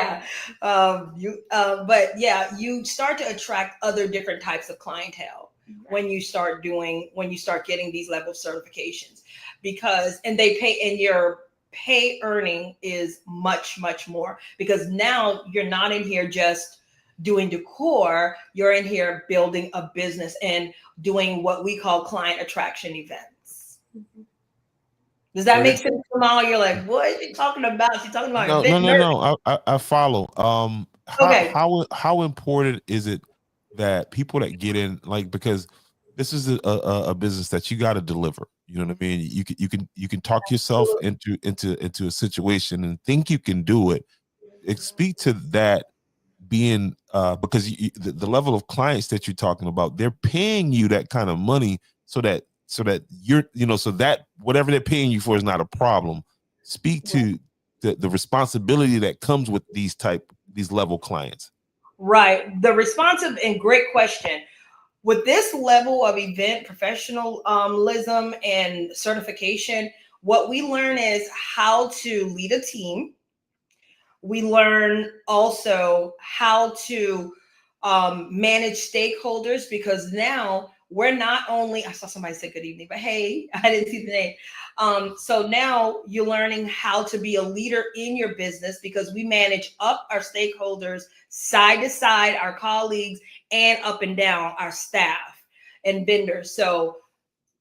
you start to attract other different types of clientele when you start getting these level of certifications, and they pay, and your pay earning is much, much more, because now you're not in here just doing decor, you're in here building a business and doing what we call client attraction events. Mm-hmm. Does that make sense, Jamal? You're like, what are you talking about? She's talking about no. I follow. Okay. How important is it that people that get in, like, because this is a business that you got to deliver. You know what I mean? You can talk yourself into a situation and think you can do it. Speak to that being because the level of clients that you're talking about, they're paying you that kind of money so that you're, so that whatever they're paying you for is not a problem. Speak to the responsibility that comes with these level clients. Right. The responsive and great question. With this level of event professionalism and certification, what we learn is how to lead a team. We learn also how to manage stakeholders, because now we're not only, I saw somebody say good evening, but hey, I didn't see the name. So now you're learning how to be a leader in your business, because we manage up our stakeholders, side to side, our colleagues, and up and down our staff and vendors. So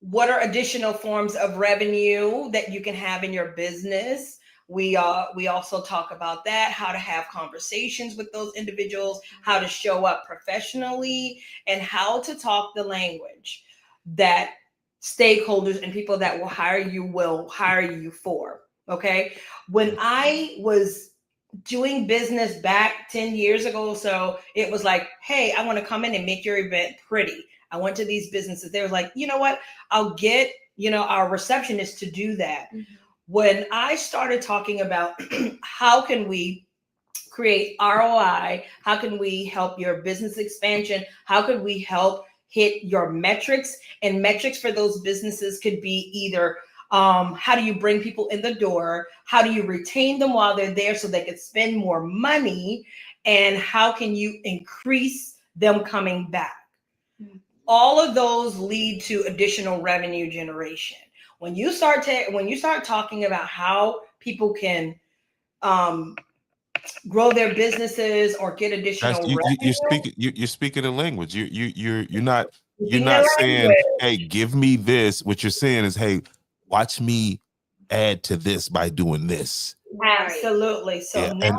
what are additional forms of revenue that you can have in your business? We also talk about that, how to have conversations with those individuals, how to show up professionally, and how to talk the language that stakeholders and people that will hire you for. Okay. When I was doing business back 10 years ago, so it was like, hey, I want to come in and make your event pretty. I went to these businesses. They were like, you know what? I'll get, our receptionist to do that. Mm-hmm. When I started talking about how can we create ROI, how can we help your business expansion, how could we help hit your metrics, and metrics for those businesses could be either how do you bring people in the door, how do you retain them while they're there so they could spend more money, and how can you increase them coming back. Mm-hmm. All of those lead to additional revenue generation. When you start talking about how people can grow their businesses or get additional revenue, you're speaking a language. You're not saying, hey, give me this. What you're saying is, hey, watch me add to this by doing this. Absolutely. So yeah. And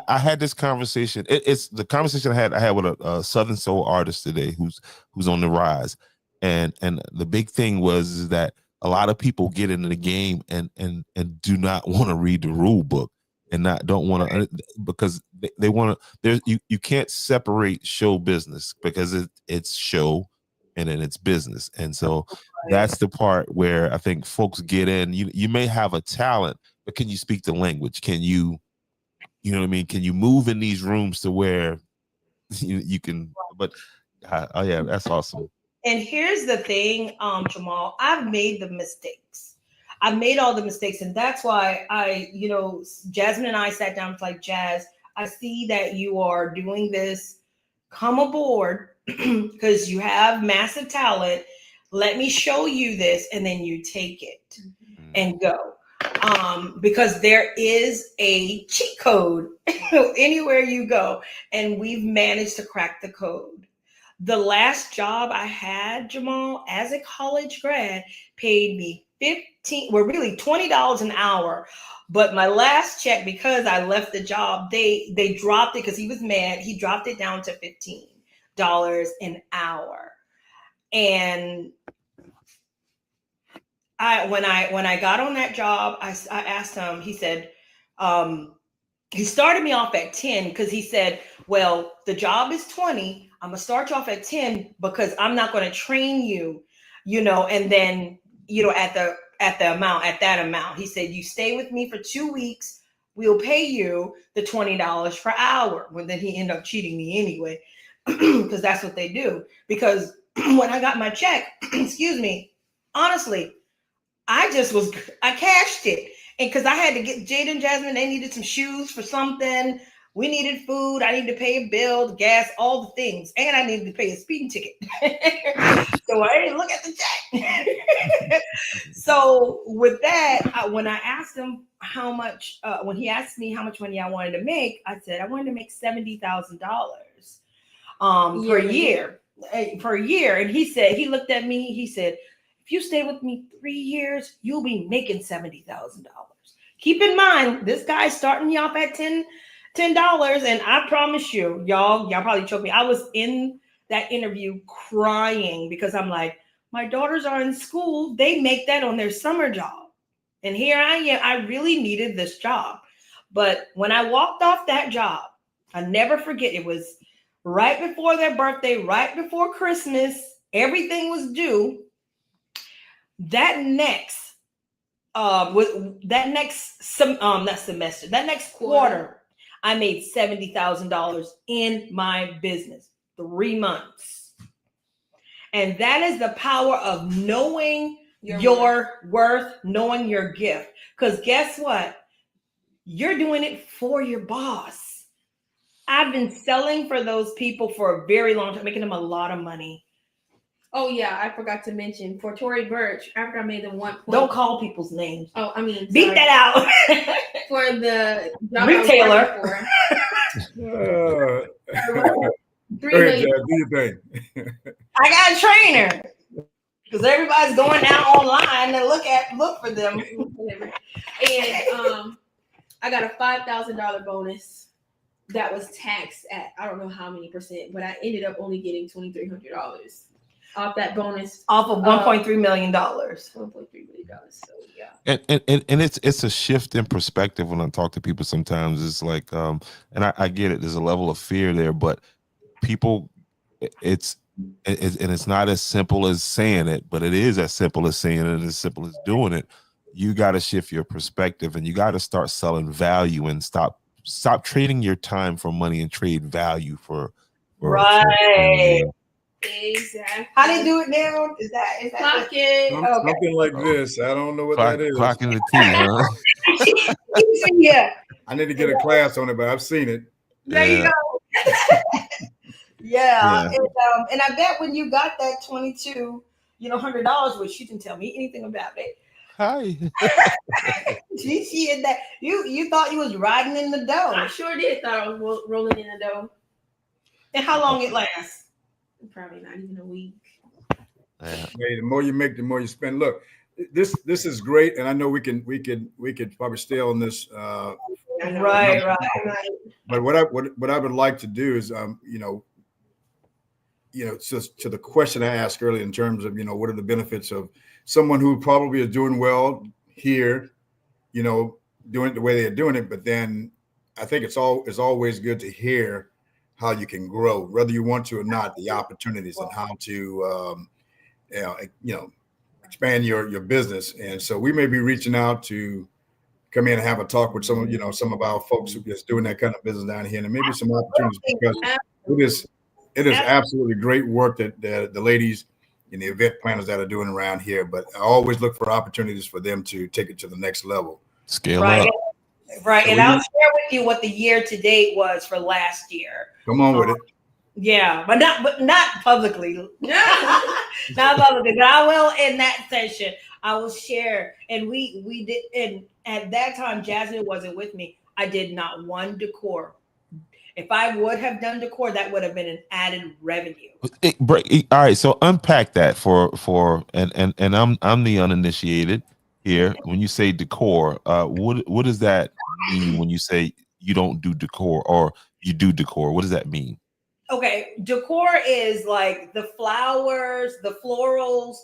I had this conversation. It's the conversation I had with a Southern soul artist today who's on the rise. And the big thing was that a lot of people get into the game and do not want to read the rule book, and don't want to, because they want to. You can't separate show business, because it's show and then it's business. And so that's the part where I think folks get in. You may have a talent, but can you speak the language? Can you know what I mean? Can you move in these rooms to where you can? But oh yeah, that's awesome. And here's the thing, Jamal, I've made the mistakes. I've made all the mistakes. And that's why Jasmine and I sat down, like, Jazz, I see that you are doing this. Come aboard, because you have massive talent. Let me show you this. And then you take it and go. Because there is a cheat code anywhere you go. And we've managed to crack the code. The last job I had, Jamal, as a college grad, paid me $20 an hour. But my last check, because I left the job, they dropped it, because he was mad. He dropped it down to $15 an hour. And when I got on that job, I asked him, he said, he started me off at 10, because he said, well, the job is 20. I'm going to start you off at 10 because I'm not going to train you, and then, at that amount, he said, you stay with me for 2 weeks. We'll pay you the $20 per hour. Well, then he ended up cheating me anyway, because that's what they do. Because when I got my check, excuse me, honestly, I cashed it. And because I had to get Jade and Jasmine, they needed some shoes for something. We needed food. I needed to pay a bill, gas, all the things. And I needed to pay a speeding ticket. So I didn't look at the check. So with that, when I asked him how much, when he asked me how much money I wanted to make, I said I wanted to make $70,000 per year. And he looked at me, he said, if you stay with me 3 years, you'll be making $70,000. Keep in mind, this guy's starting me off at $10, and I promise you, y'all probably choked me. I was in that interview crying, because I'm like, my daughters are in school. They make that on their summer job. And here I am. I really needed this job. But when I walked off that job, I never forget. It was right before their birthday, right before Christmas. Everything was due. That next, that next quarter, I made $70,000 in my business. 3 months. And that is the power of knowing your worth, knowing your gift. Because guess what? You're doing it for your boss. I've been selling for those people for a very long time, making them a lot of money. Oh yeah, I forgot to mention for Tory Burch, after I made the 1 point. Don't call people's names. Oh, I mean, beat that out. For the job retailer. Go ahead, Jazz, do your thing. I got a trainer because everybody's going now online and look for them. And I got a $5,000 bonus that was taxed at I don't know how many percent, but I ended up only getting $2,300 off that bonus, off of $1.3 million. $1.3 million. So yeah. And it's a shift in perspective when I talk to people. Sometimes it's like, and I get it. There's a level of fear there, but people, it's not as simple as saying it, but it is as simple as saying it, as simple as doing it. You got to shift your perspective, and you got to start selling value and stop trading your time for money and trade value for right. Exactly. How do you do it now? Is that pocket? Something like this. I don't know what that is. Clocking the T, huh? Yeah. I need to get a class on it, but I've seen it. There you go. Yeah. And I bet when you got that $2,200, which she didn't tell me anything about it. Hi. she had that. You thought you was riding in the dough. I sure did thought I was rolling in the dough. And how long it lasts? Probably not even a week. Yeah. Hey, the more you make, the more you spend. Look, this is great, and I know we could probably stay on this. Right. But what I would like to do is, just to the question I asked earlier in terms of, what are the benefits of someone who probably is doing well here, doing it the way they're doing it. But then I think it's always good to hear how you can grow, whether you want to or not, the opportunities and how to, expand your business. And so we may be reaching out to come in and have a talk with some of our folks who is doing that kind of business down here, and there may be some opportunities, because it is absolutely great work that the ladies and the event planners that are doing around here. But I always look for opportunities for them to take it to the next level. Scale up. Right. And I'll share with you what the year to date was for last year. Come on with it. Yeah, but not publicly. Not publicly. But I will in that session. I will share. And we did, and at that time, Jasmine wasn't with me. I did not one decor. If I would have done decor, that would have been an added revenue. All right, so unpack that for and I'm the uninitiated here. When you say decor, what does that mean when you say you don't do decor or you do decor? What does that mean? Okay, decor is like the flowers, the florals,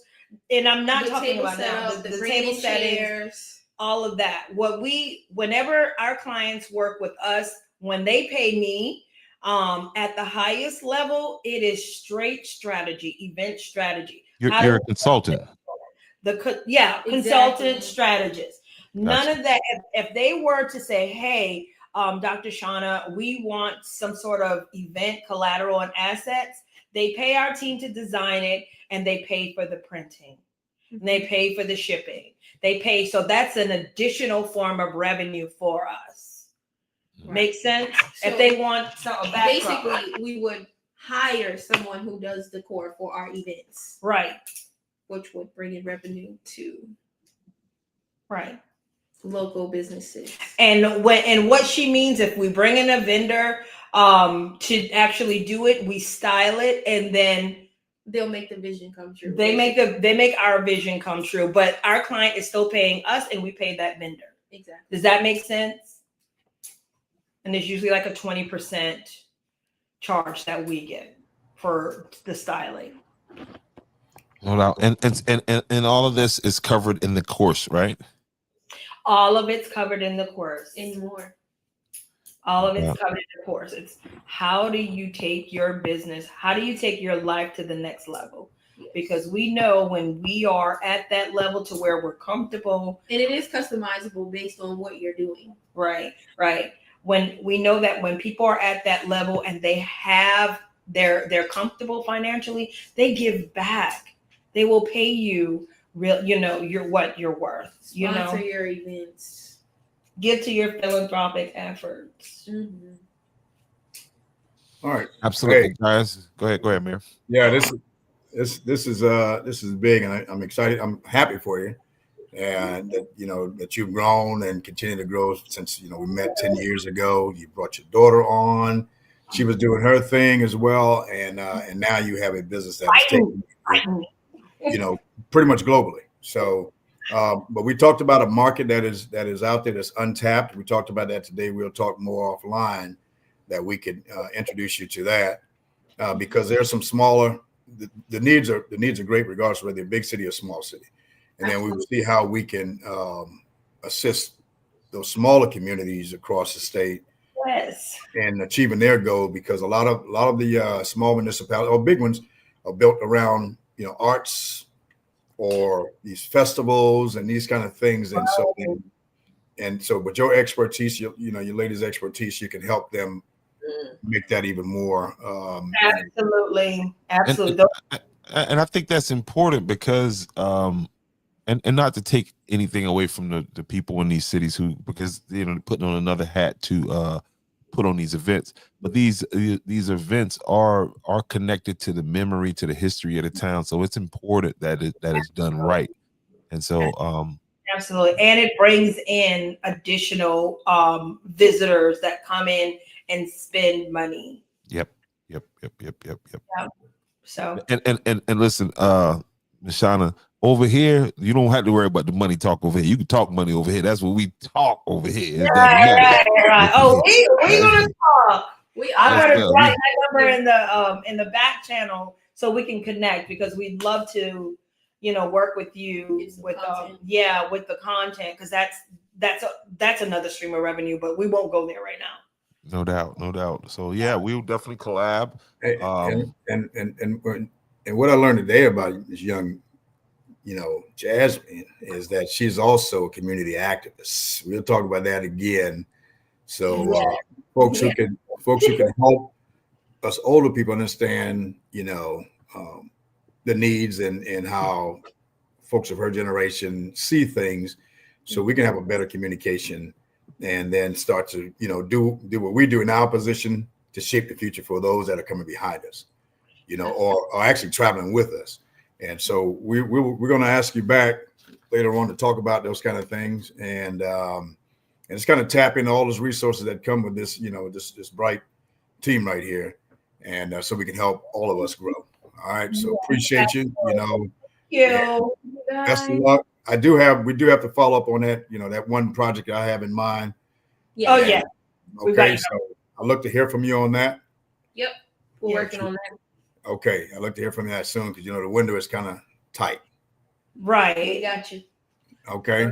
and I'm not talking about now the table settings, all of that. Whenever our clients work with us, when they pay me at the highest level, it is straight strategy, event strategy. You're a consultant. Consultant strategist. None of that. If they were to say, hey, Dr. Shauna, we want some sort of event collateral and assets, they pay our team to design it, and they pay for the printing. And they pay for the shipping. They pay. So that's an additional form of revenue for us. Right. Makes sense? So if they want a backdrop. Basically, we would hire someone who does decor for our events. Right. Which would bring in revenue to local businesses. And what she means, if we bring in a vendor to actually do it, we style it, and then they'll make the vision come true. They make our vision come true, but our client is still paying us, and we pay that vendor. Exactly. Does that make sense? And there's usually like a 20% charge that we get for the styling. Well, and all of this is covered in the course, right? All of it's covered in the course. And more. All of Yeah. it's covered in the course. It's how do you take your business, how do you take your life to the next level? Because we know when we are at that level to where we're comfortable. And it is customizable based on what you're doing. Right. When we know that when people are at that level and they have they're comfortable financially, they give back. They will pay you real, you're what you're worth. Sponsor your events. Give to your philanthropic efforts. Mm-hmm. All right. Absolutely, Hey. guys. Go ahead, Mayor. Yeah, this is big, and I'm excited. I'm happy for you, and that you've grown and continue to grow since we met 10 years ago. You brought your daughter on; she was doing her thing as well, and now you have a business that is taking pretty much globally. So, but we talked about a market that is out there that's untapped. We talked about that today. We'll talk more offline that we could introduce you to that because there's some smaller. The needs are great regardless of whether they're big city or small city, and then we will see how we can assist those smaller communities across the state in achieving their goal, because a lot of the small municipalities or big ones are built around arts or these festivals and these kind of things, and so with your expertise, your ladies' expertise, you can help them make that even more. Absolutely. And I think that's important because, and not to take anything away from the people in these cities because putting on another hat to put on these events, but these events are connected to the memory, to the history of the town. So it's important that it's done right. And so, absolutely. And it brings in additional visitors that come in and spend money. Yep. So and listen, Ms. Shauna, over here, you don't have to worry about the money talk over here. You can talk money over here. That's what we talk over here. Right. Oh, we're gonna talk. I'm gonna write that number in the back channel so we can connect, because we'd love to, work with you with with the content, because that's another stream of revenue, but we won't go there right now. No doubt. So yeah, we'll definitely collab. And what I learned today about this young, Jasmine, is that she's also a community activist. We'll talk about that again. So folks who can help us older people understand, the needs and how folks of her generation see things, so we can have a better communication. And then start to, do what we do in our position to shape the future for those that are coming behind us, or actually traveling with us. And so we're going to ask you back later on to talk about those kind of things, and it's kind of tap into all those resources that come with this, this bright team right here, and so we can help all of us grow. All right. So appreciate you. Best of luck. We do have to follow up on that, that one project I have in mind. Yeah. Oh, yeah. Okay. So I look to hear from you on that. Yep. We're working on that. Okay. I look to hear from you that soon, because, the window is kind of tight. Right. We got you. Okay.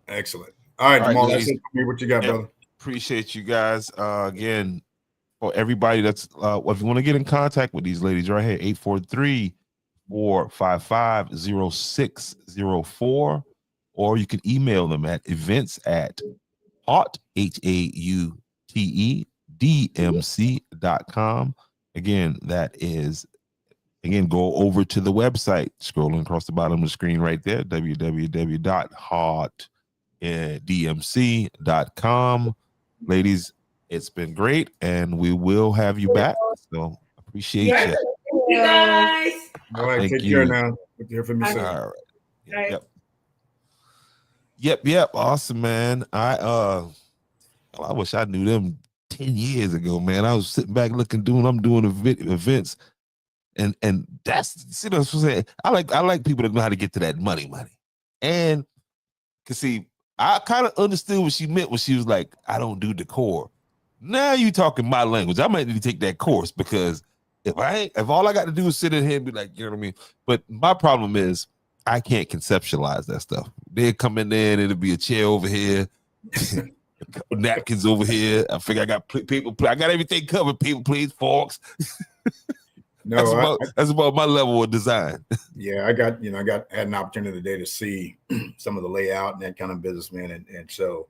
Excellent. All right, Jamal, that's it for me. What you got, brother? Appreciate you guys. Again, for everybody that's, if you want to get in contact with these ladies right here, 843-455-0604, or you can email them at events@HAUTEDMC.com. Again, that is, go over to the website, scrolling across the bottom of the screen right there, www.hautedmc.com. Ladies, it's been great, and we will have you back. So appreciate you. You guys. All right, take care now. Good to hear from you soon. All right. Yep. Awesome, man. I wish I knew them 10 years ago, man. I was sitting back I'm doing events, and that's what I'm saying. I like people that know how to get to that money, and cause see, I kind of understood what she meant when she was like, I don't do decor. Now you talking my language. I might need to take that course, because if all I got to do is sit in here and be like, you know what I mean? But my problem is I can't conceptualize that stuff. They'd come in there and it'd be a chair over here. napkins over here. I figure I got people. I got everything covered. People, please, forks. No, That's about my level of design. yeah, I had an opportunity today to see some of the layout and that kind of business, man, and so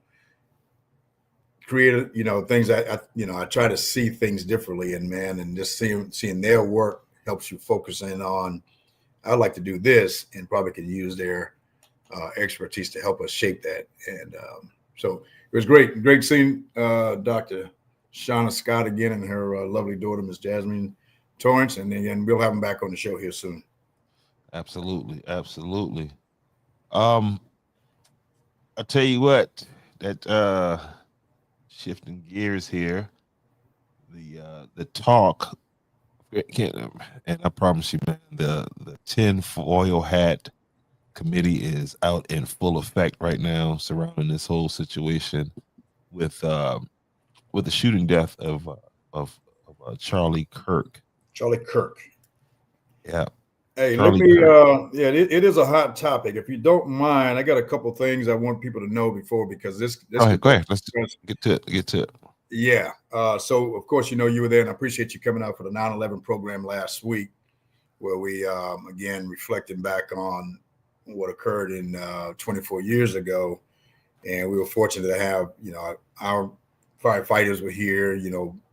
creative, things I try to see things differently, and just seeing their work helps you focus in on. I'd like to do this, and probably could use their expertise to help us shape that, and so it was great seeing Dr. Shauna Scott again and her lovely daughter, Miss Jasmine Torrance, and then we'll have them back on the show here soon. Absolutely. I tell you what, that shifting gears here, the talk, and I promise you, man, the tinfoil hat committee is out in full effect right now surrounding this whole situation with the shooting death of Charlie Kirk. Charlie Kirk. Yeah. Hey, Charlie it is a hot topic. If you don't mind, I got a couple things I want people to know before, because this Go ahead. Let's get to it. Yeah. So of course, you were there, and I appreciate you coming out for the 9/11 program last week, where we again reflecting back on what occurred in 24 years ago. And we were fortunate to have, our firefighters were here,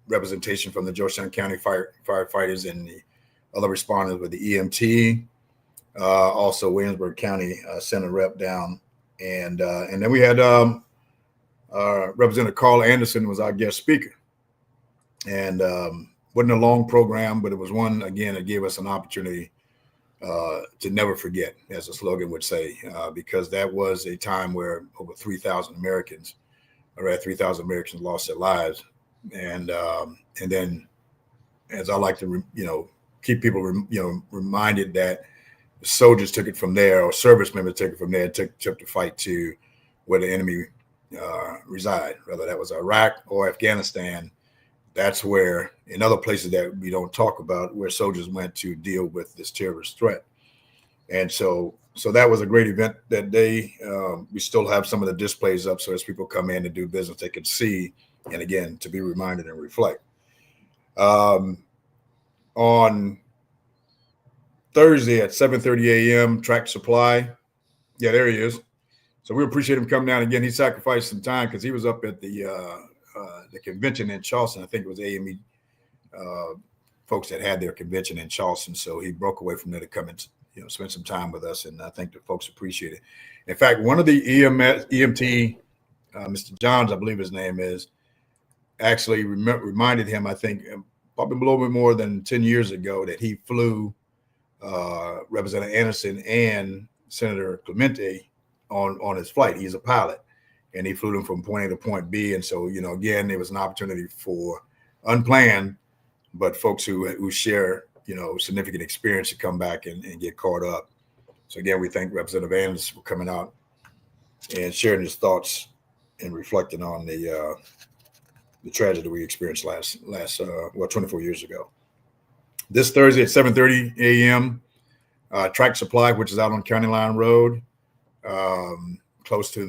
representation from the Georgetown County firefighters and the other responders with the EMT, also Williamsburg County Senate Rep down. And then we had Representative Carl Anderson was our guest speaker. And wasn't a long program, but it was one, again, that gave us an opportunity to never forget, as the slogan would say, because that was a time where over 3,000 Americans lost their lives. And then, as I like to, keep people, reminded that the soldiers took it from there, or service members took it from there, took the fight to where the enemy reside, whether that was Iraq or Afghanistan. That's where, in other places that we don't talk about, where soldiers went to deal with this terrorist threat. And so that was a great event that day. We still have some of the displays up, so as people come in and do business, they can see, and again, to be reminded and reflect. On Thursday at 7:30 a.m., Track Supply. Yeah, there he is. So we appreciate him coming down again. He sacrificed some time because he was up at the convention in Charleston. I think it was AME folks that had their convention in Charleston. So he broke away from there to come and spend some time with us, and I think the folks appreciate it. In fact, one of the EMT, Mr. Johns, I believe his name is, actually reminded him, I think, probably a little bit more than 10 years ago, that he flew Representative Anderson and Senator Clemente on his flight. He's a pilot, and he flew them from point A to point B. And so, again, there was an opportunity for unplanned, but folks who share, significant experience to come back and get caught up. So again, we thank Representative Anderson for coming out and sharing his thoughts and reflecting on the tragedy we experienced last 24 years ago. This Thursday at 7:30 a.m., Track Supply, which is out on County Line Road, close to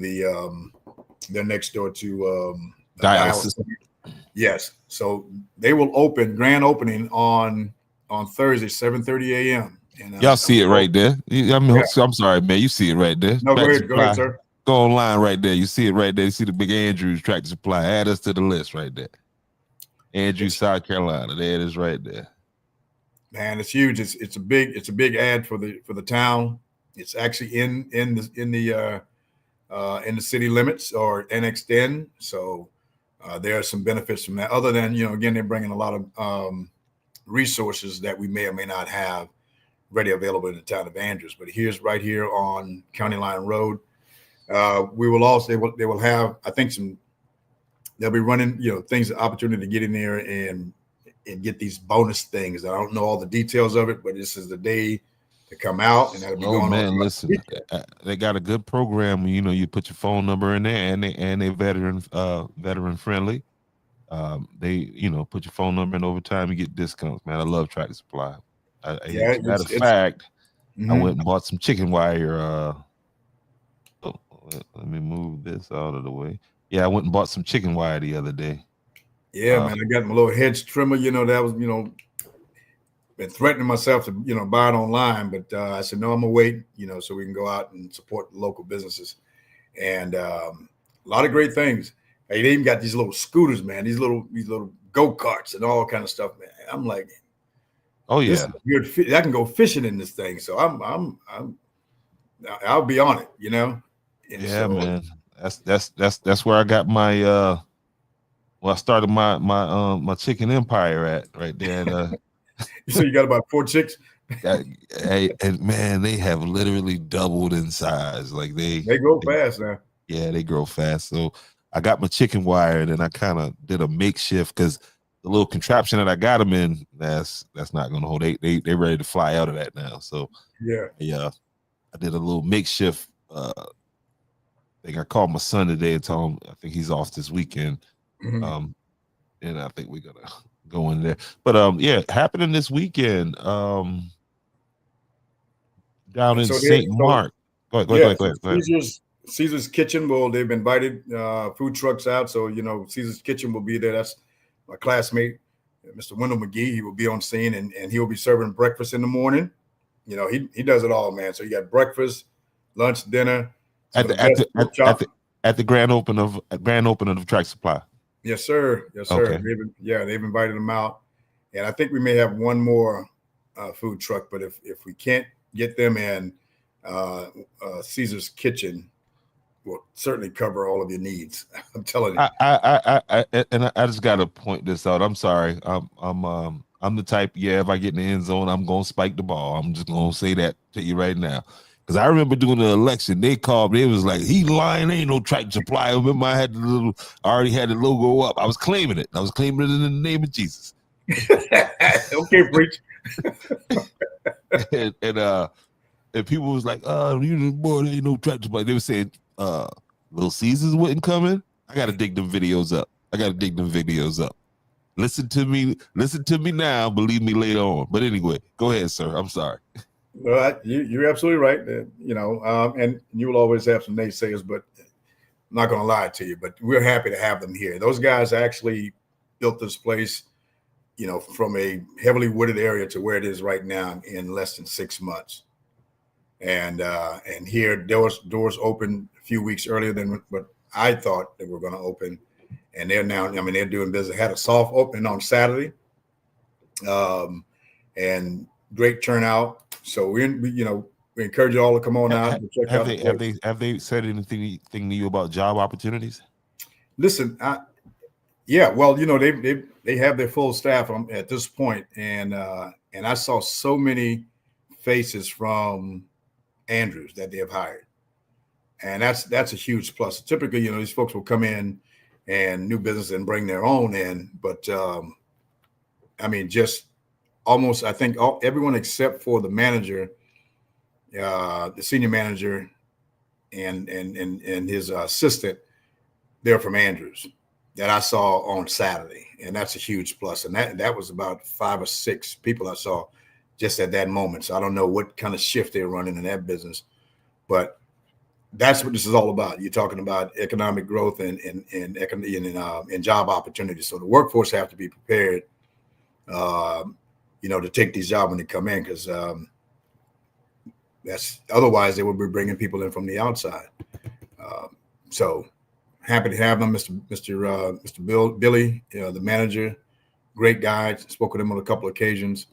they're next door to dialysis. Yes. So they will open, grand opening on Thursday, 7:30 a.m. And y'all see it right there. I'm sorry, man. You see it right there. No, go ahead, sir. Go online right there. You see it right there. You see the big Andrews Tractor Supply. Add us to the list right there. Andrews, South Carolina. There it is right there. Man, it's huge. It's a big ad for the town. It's actually in the city limits or annexed in. So there are some benefits from that. Other than, again, they're bringing a lot of resources that we may or may not have ready available in the town of Andrews. But here's right here on County Line Road. We will also they will have, I think, they'll be running things, opportunity to get in there and get these bonus things. I don't know all the details of it, but this is the day to come out, and that'll be going on. Listen, they got a good program. You put your phone number in there, and they veteran friendly. They put your phone number in, over time you get discounts. Man, I love Tractor Supply. Matter of fact, I went and bought some chicken wire. Let me move this out of the way. Yeah, I went and bought some chicken wire the other day. Yeah, man, I got my little hedge trimmer. That was been threatening myself to buy it online, but I said no, I'm gonna wait. So we can go out and support the local businesses, and a lot of great things. Hey, they even got these little scooters, man. These little go-karts and all kind of stuff, man. I'm like, oh this yeah, is good. I can go fishing in this thing, so I'll be on it. And yeah, so, man. That's where I got my I started my chicken empire at right there. And, so you got about 4 chicks. hey, and man, they have literally doubled in size. Like They grow fast now. Yeah, they grow fast. So I got my chicken wire, and then I kind of did a makeshift because the little contraption that I got them in, that's not gonna hold. They ready to fly out of that now. So yeah, I did a little makeshift thing. I called my son today and told him I think he's off this weekend. Mhm. And I think we're gonna go in there. But yeah, happening this weekend down in So St. Mark. Go ahead. Caesar's Kitchen. Well, they've invited food trucks out, so Caesar's Kitchen will be there. That's my classmate, Mr. Wendell McGee. He will be on scene, and he will be serving breakfast in the morning. He does it all, man. So you got breakfast, lunch, dinner. At the grand opening of Track Supply. Yes, sir. Okay. They've invited them out, and I think we may have one more food truck. But if we can't get them in, Caesar's Kitchen will certainly cover all of your needs. I'm telling you. I just got to point this out. I'm sorry. I'm the type. Yeah, if I get in the end zone, I'm gonna spike the ball. I'm just gonna say that to you right now. Because I remember doing the election, they called me. It was like, he lying, ain't no Track Supply. I remember I already had the logo up. I was claiming it. I was claiming it in the name of Jesus. Okay, preach. and people was like, boy, there ain't no Track Supply. They were saying, Little Caesars wasn't coming. I got to dig them videos up. Listen to me now. Believe me later on. But anyway, go ahead, sir. I'm sorry. Well, you're absolutely right. And you will always have some naysayers, but I'm not going to lie to you. But we're happy to have them here. Those guys actually built this place, from a heavily wooded area to where it is right now in less than 6 months. And here doors opened a few weeks earlier than what I thought they were going to open. And they're now, they're doing business. Had a soft opening on Saturday, and great turnout. So we encourage you all to come on out and check out. Have they said anything to you about job opportunities? Listen, well, they have their full staff at this point, and I saw so many faces from Andrews that they have hired, and that's a huge plus. Typically, these folks will come in and new business and bring their own in, but just almost, I think everyone except for the manager, the senior manager, and his assistant, they're from Andrews that I saw on Saturday, and that's a huge plus. And that was about 5 or 6 people I saw just at that moment. So I don't know what kind of shift they're running in that business, but that's what this is all about. You're talking about economic growth and job opportunities. So the workforce have to be prepared, to take these jobs when they come in, because that's otherwise they will be bringing people in from the outside. So happy to have them, Mr. Billy, the manager, great guy. Spoke with him on a couple of occasions,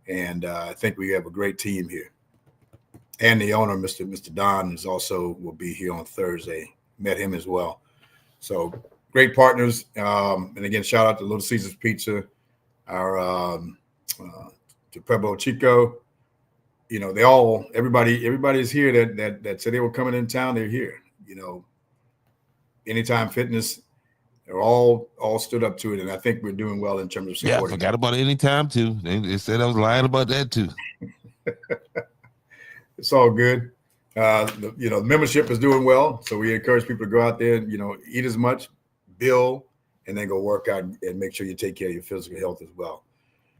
and I think we have a great team here. And the owner, Mr. Don, will be here on Thursday. Met him as well. So great partners. And again, shout out to Little Caesars Pizza, our to Pueblo Chico. Everybody is here that said they were coming in town. They're here. Anytime Fitness, they're all stood up to it, and I think we're doing well in terms of supporting. Yeah, I forgot about Anytime too. They said I was lying about that too. It's all good. The membership is doing well, so we encourage people to go out there and eat as much, bill, and then go work out and make sure you take care of your physical health as well.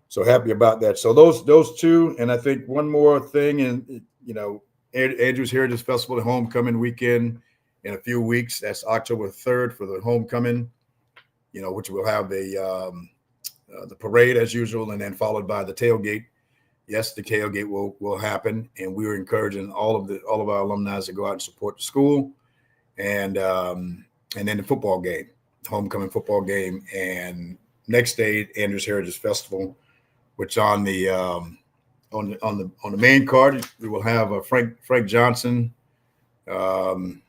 So happy about that. So those two, and I think one more thing, and Andrews Heritage Festival, the homecoming weekend in a few weeks. That's October 3rd for the homecoming, which will have the parade as usual, and then followed by the tailgate. Yes, the tailgate will happen, and we are encouraging all of our alumni to go out and support the school, and then the football game, homecoming football game, and next day Andrews Heritage Festival, which on the main card we will have Frank Johnson, gentleman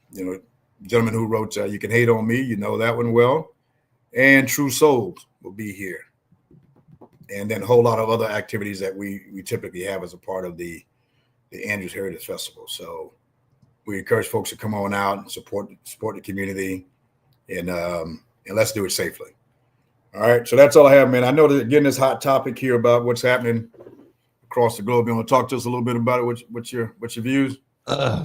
who wrote "You Can Hate on Me," that one well, and True Souls will be here. And then a whole lot of other activities that we typically have as a part of the Andrews Heritage Festival. So we encourage folks to come on out and support the community, and let's do it safely. All right, so that's all I have, man. I know that again, this hot topic here about what's happening across the globe. You want to talk to us a little bit about it? What's your views? It's a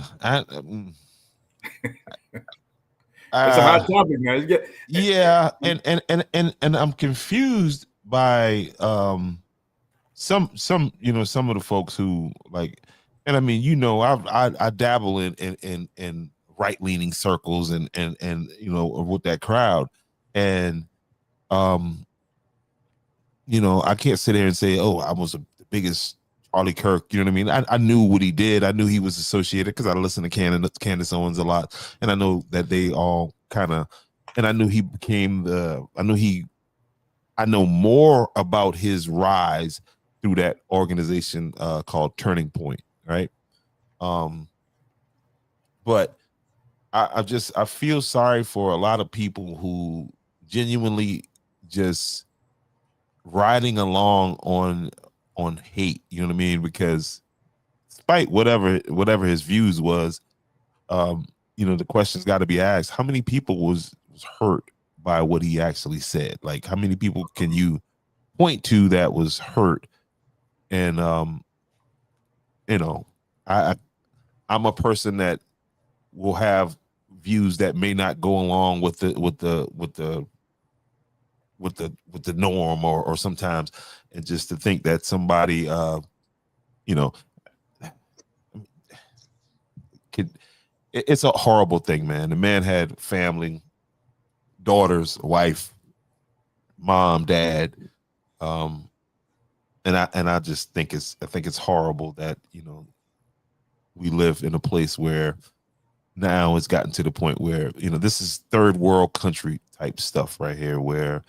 hot topic, man. Yeah, and I'm confused by some some of the folks who like, and I mean, I dabble in right leaning circles and with that crowd, and I can't sit there and say, oh, I was the biggest Charlie Kirk. You know what I mean? I knew what he did. I knew he was associated because I listened to Candace Owens a lot, and I know that they all kind of, and I knew he became I know more about his rise through that organization called Turning Point, right? But I feel sorry for a lot of people who genuinely just riding along on hate, you know what I mean? Because despite whatever his views was, the question's got to be asked: how many people was hurt by what he actually said? Like, how many people can you point to that was hurt? And I'm a person that will have views that may not go along with the norm, or sometimes, and just to think that somebody it's a horrible thing, man. The man had family, daughters, wife, mom, dad, and I just think it's horrible that we live in a place where now it's gotten to the point where this is third world country type stuff right here, where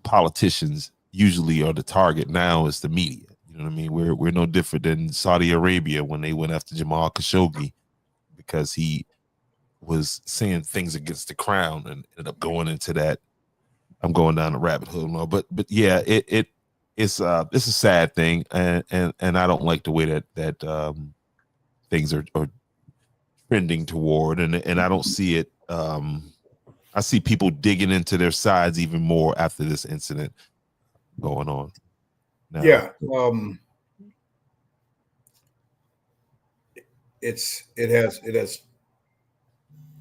politicians usually are the target. Now it's the media. You know what I mean? We're no different than Saudi Arabia when they went after Jamal Khashoggi because he was saying things against the crown, and ended up going into that. I'm going down the rabbit hole now, but yeah, it's a sad thing, and I don't like the way that things are trending toward, and I don't see it. I see people digging into their sides even more after this incident going on. Now, yeah, it has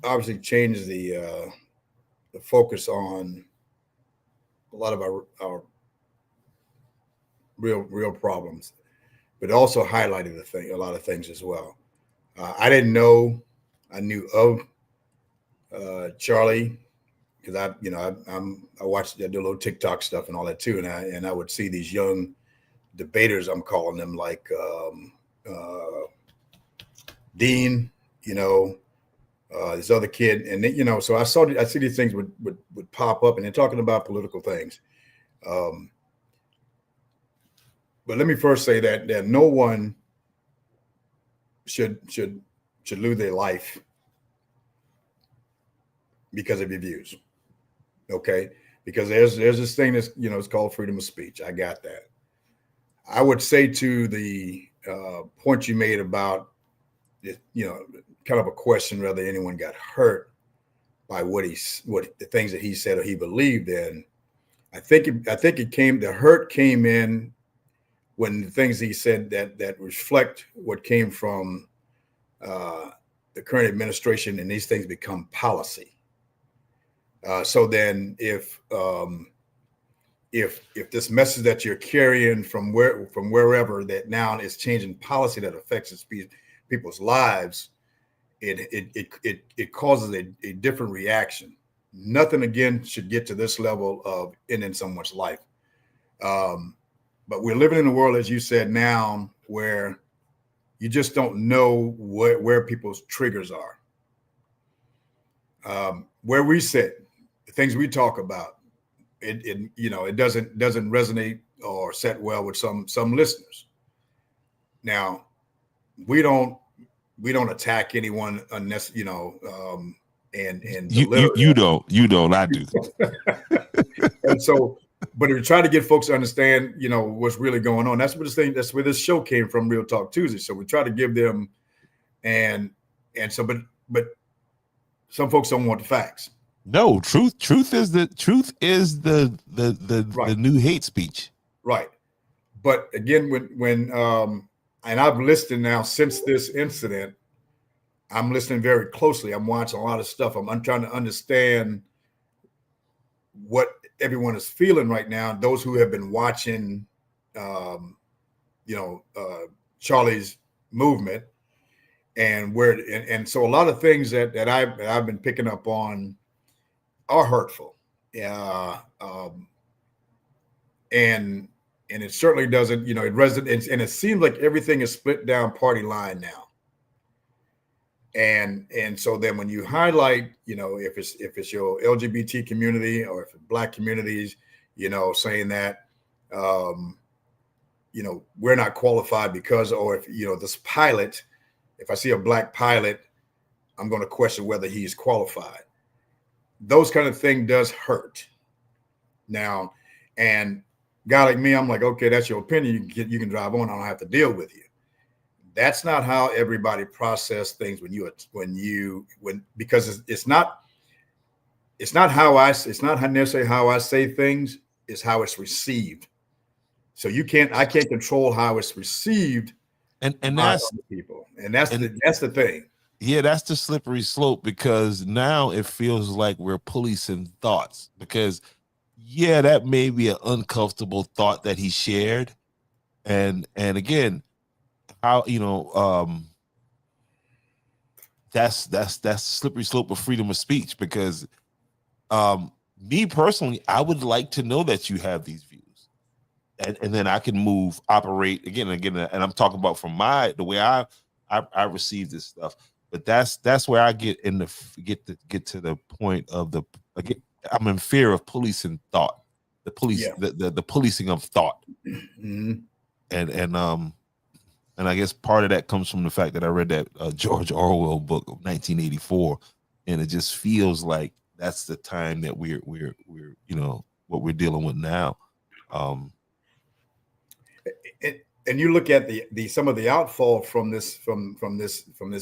obviously changed the focus on a lot of our real problems, but also highlighted a lot of things as well. I didn't know. I knew of Charlie because I watched, I do a little TikTok stuff and all that too, and I would see these young debaters, I'm calling them, like Dean, this other kid, and then, so I see these things would pop up, and they're talking about political things. But let me first say that no one should lose their life because of your views. Okay, because there's this thing that's it's called freedom of speech. I got that. I would say to the point you made about kind of a question whether anyone got hurt by what the things that he said or he believed in. I think the hurt came in when the things he said that reflect what came from the current administration, and these things become policy. So then if this message that you're carrying from wherever that now is changing policy that affects people's lives, it causes a different reaction. Nothing again should get to this level of ending someone's life. But we're living in a world, as you said, now where you just don't know where people's triggers are. Where we sit, the things we talk about, it doesn't resonate or set well with some listeners. Now, we don't attack anyone unless and you don't, I do. And so, but we try to get folks to understand, what's really going on. That's where this show came from, Real Talk Tuesday. So we try to give them, but some folks don't want the facts. No, truth is the Right. the new hate speech. Right. But again, when and I've listened now since this incident, I'm listening very closely. I'm watching a lot of stuff. I'm trying to understand what everyone is feeling right now. Those who have been watching, Charlie's movement, and so a lot of things that I've been picking up on are hurtful. And it certainly doesn't, it resonates, and it seems like everything is split down party line now. And so then when you highlight, if it's your LGBT community or if it's Black communities, saying that, we're not qualified because, or if, this pilot, if I see a Black pilot, I'm going to question whether he's qualified. Those kind of thing does hurt. Now, and guy like me, I'm like, okay, that's your opinion. You can drive on. I don't have to deal with you. That's not how everybody process things because it's not necessarily how I say things, it's how it's received. So I can't control how it's received. And by that's other people. And that's the thing. Yeah, that's the slippery slope, because now it feels like we're policing thoughts, because that may be an uncomfortable thought that he shared. And again, how, that's the slippery slope of freedom of speech, because me personally, I would like to know that you have these views. And then I can operate again, and I'm talking about from the way I receive this stuff. But that's where I get to the point of I'm in fear of policing thought, the policing of thought. Mm-hmm. And I guess part of that comes from the fact that I read that George Orwell book of 1984, and it just feels like that's the time that we're what we're dealing with now. And you look at the some of the outfall from this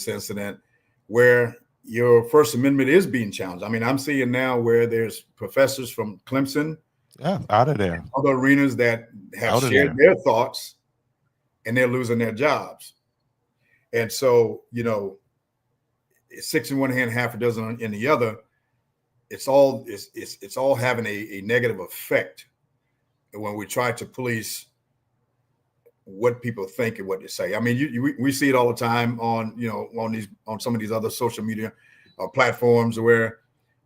incident, where your First Amendment is being challenged. I mean, I'm seeing now where there's professors from Clemson, out of there, other arenas that have shared their thoughts, and they're losing their jobs. And so, 6 in one hand, half a dozen in the other. It's all having a negative effect when we try to police what people think and what they say. I mean, we see it all the time on on some of these other social media platforms where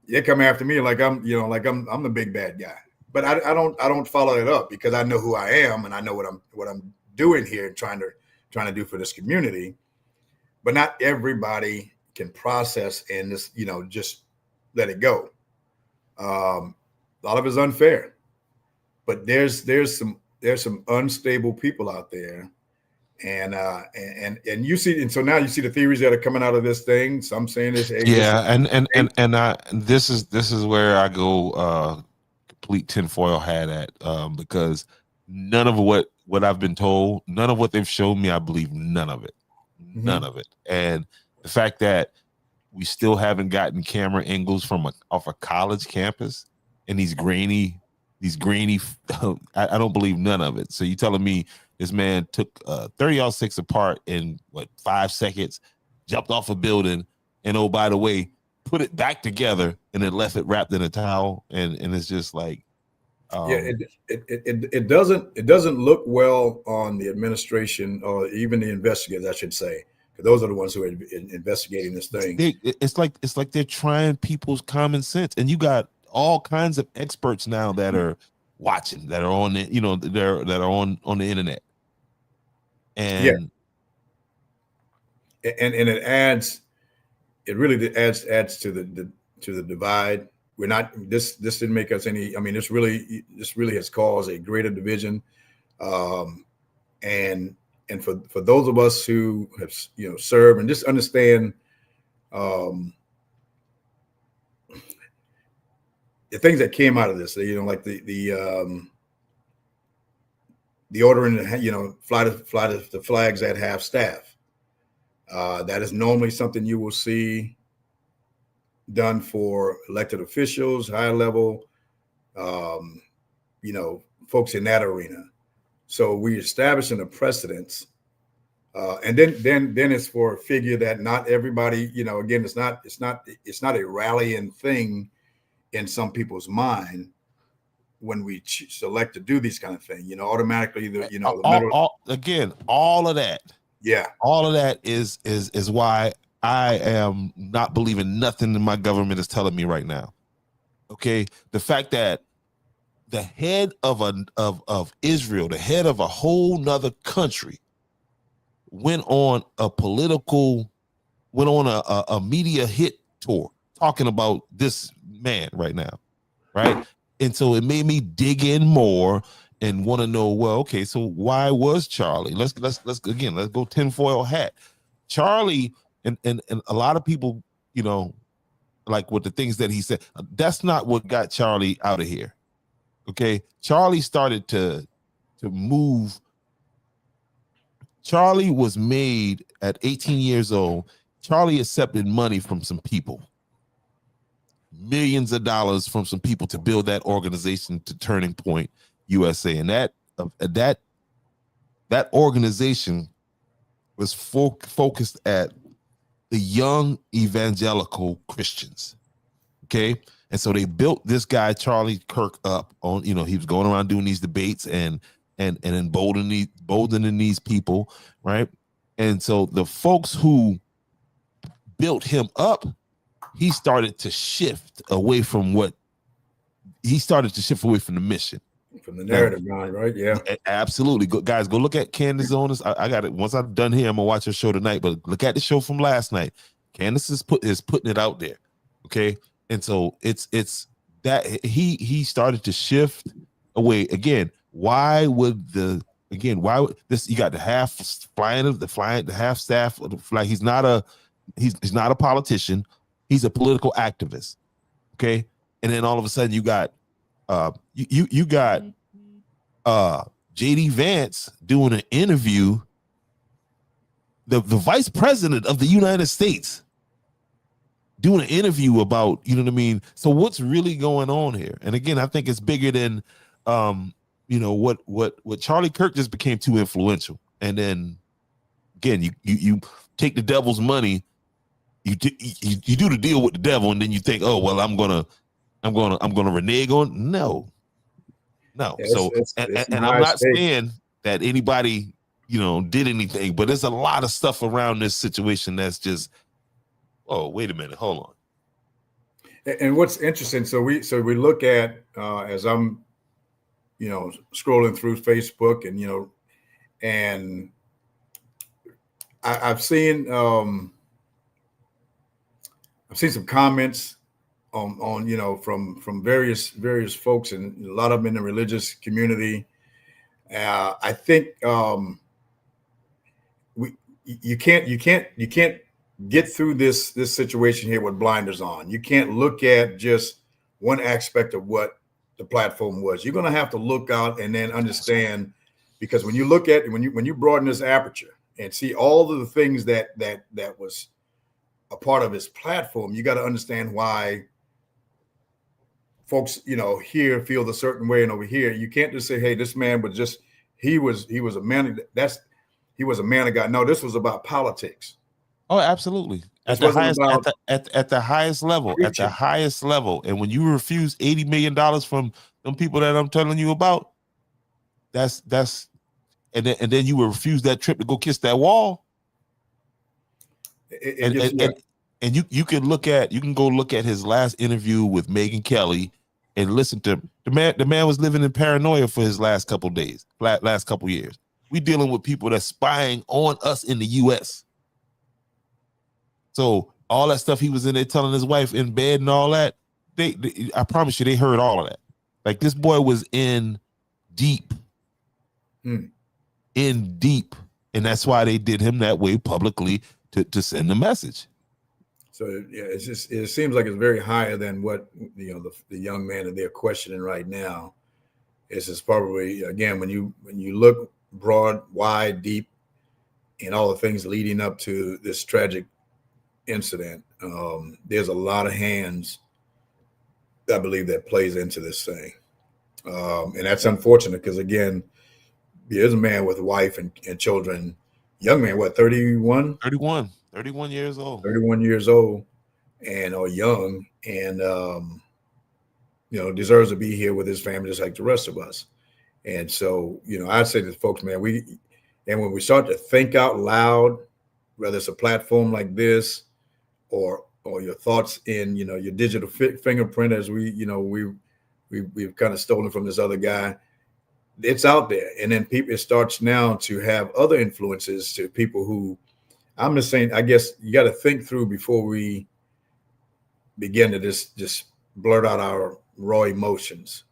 they come after me like I'm the big bad guy. But I don't follow it up, because I know who I am and I know what I'm doing here and trying to do for this community. But not everybody can process and just let it go. A lot of it's unfair, but there's some unstable people out there, and you see, and so now you see the theories that are coming out of this thing. Some saying this, this is where I go complete tinfoil hat at, because none of what I've been told, none of what they've shown me, I believe none of it, none of it. And the fact that we still haven't gotten camera angles off a college campus, and these grainy, I don't believe none of it. So you telling me this man took 30-06 apart in 5 seconds, jumped off a building, and oh, by the way, put it back together and then left it wrapped in a towel, and it's just like, it doesn't look well on the administration, or even the investigators, I should say, Those are the ones who are investigating this thing. It's like they're trying people's common sense, and you got all kinds of experts now that are watching, that are on the, that are on the internet, and and it really adds to the divide. We're not, this didn't make us any, I mean, this really has caused a greater division. And for those of us who have, served and just understand the things that came out of this, like the ordering, fly the flags at half staff. That is normally something you will see done for elected officials, high level, folks in that arena. So we establishing a precedence, and then it's for a figure that not everybody, again, it's not a rallying thing in some people's mind when we select to do these kind of things. Automatically all of that. Yeah, all of that is why I am not believing nothing that my government is telling me right now. Okay, the fact that the head of Israel, the head of a whole nother country, went on a media hit tour talking about this man right now, right? And so it made me dig in more and want to know, well, okay, so why was Charlie? Let's go tinfoil hat. Charlie and a lot of people, like with the things that he said, that's not what got Charlie out of here. Okay, Charlie started to move. Charlie was made at 18 years old. Charlie accepted money from some people, millions of dollars from some people to build that organization to Turning Point USA, and that organization was focused at the young evangelical Christians. Okay, and so they built this guy Charlie Kirk up on. He was going around doing these debates and emboldening these people, right? And so the folks who built him up, he started to shift away from the mission. From the narrative line, right? Yeah, absolutely. Guys, go look at Candace Owens. I got it. Once I'm done here, I'm gonna watch her show tonight. But look at the show from last night. Candace is putting it out there. Okay, and so it's that he started to shift away again. Why would this? You got the half staff of the flag. He's not a politician. He's a political activist. Okay, and then all of a sudden you got you got JD Vance doing an interview, the vice president of the United States doing an interview about, so what's really going on here? And again, I think it's bigger than what Charlie Kirk just became too influential. And then again, you take the devil's money, you do the deal with the devil, and then you think, oh well, I'm gonna renege on. No. Yeah, so and I'm not saying that anybody did anything, but there's a lot of stuff around this situation that's just, oh, wait a minute, hold on. And what's interesting, so we look at as I'm scrolling through Facebook, and I've seen some comments on from various folks, and a lot of them in the religious community. I think you can't get through this situation here with blinders on. You can't look at just one aspect of what the platform was. You're going to have to look out and then understand, because when you look at when you broaden this aperture and see all of the things that was a part of his platform, you got to understand why folks, here feel a certain way, and over here, you can't just say, hey, this man was just, he was a man. He was a man of God. No, this was about politics. Oh, absolutely. At the highest level, preaching. At the highest level. And when you refuse $80 million from them people that I'm telling you about, and then you will refuse that trip to go kiss that wall. it gets, yeah. And you can go look at his last interview with Megyn Kelly and listen to the man was living in paranoia for his last couple days, last couple years. We dealing with people that's spying on us in the US. So all that stuff he was in there telling his wife in bed and all that, they I promise you they heard all of that. Like this boy was in deep. In deep. And that's why they did him that way publicly to send the message. So yeah, it seems like it's very higher than what the young man that they're questioning right now. This is probably, again, when you look broad, wide, deep, and all the things leading up to this tragic incident, there's a lot of hands, I believe, that plays into this thing, and that's unfortunate because, again, there's a man with a wife and children, young man, what, 31 years old. 31 years old or young, and deserves to be here with his family just like the rest of us. And so, I'd say to folks, man, when we start to think out loud, whether it's a platform like this or your thoughts in, your digital fingerprint, as we've kind of stolen from this other guy, it's out there. And then it starts now to have other influences to people who, I'm just saying, I guess you got to think through before we begin to just blurt out our raw emotions.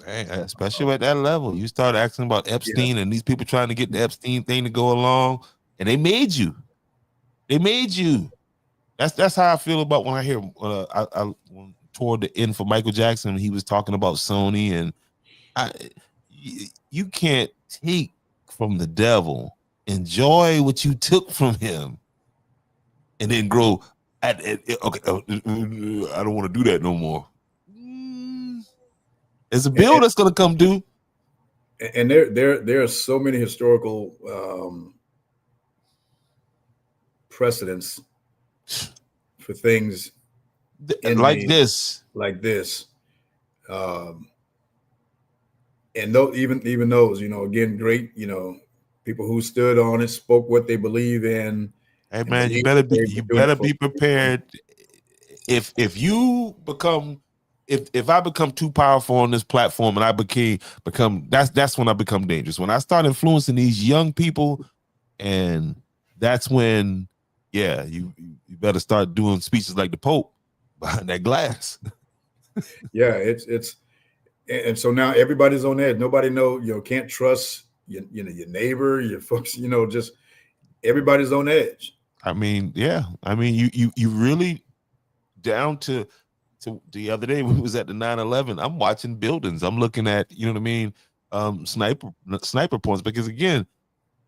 Hey, especially at that level. You start asking about Epstein and these people trying to get the Epstein thing to go along, and they made you. That's how I feel about when I hear toward the end for Michael Jackson, he was talking about Sony, and you can't take from the devil. Enjoy what you took from him, and then grow. Okay, I don't want to do that no more. There's a bill that's going to come due, and there are so many historical precedents for things like this, and even those, again, great, people who stood on it, spoke what they believe in. Hey man, you better be prepared. If I become too powerful on this platform and I become that's when I become dangerous. When I start influencing these young people, and that's when, yeah, you better start doing speeches like the Pope behind that glass. Yeah, it's and so now everybody's on edge. Nobody can't trust your neighbor, your folks, just everybody's on edge. I mean, yeah. I mean, you really down to the other day when we was at the 9/11, I'm watching buildings. I'm looking at, you know what I mean, sniper points, because again,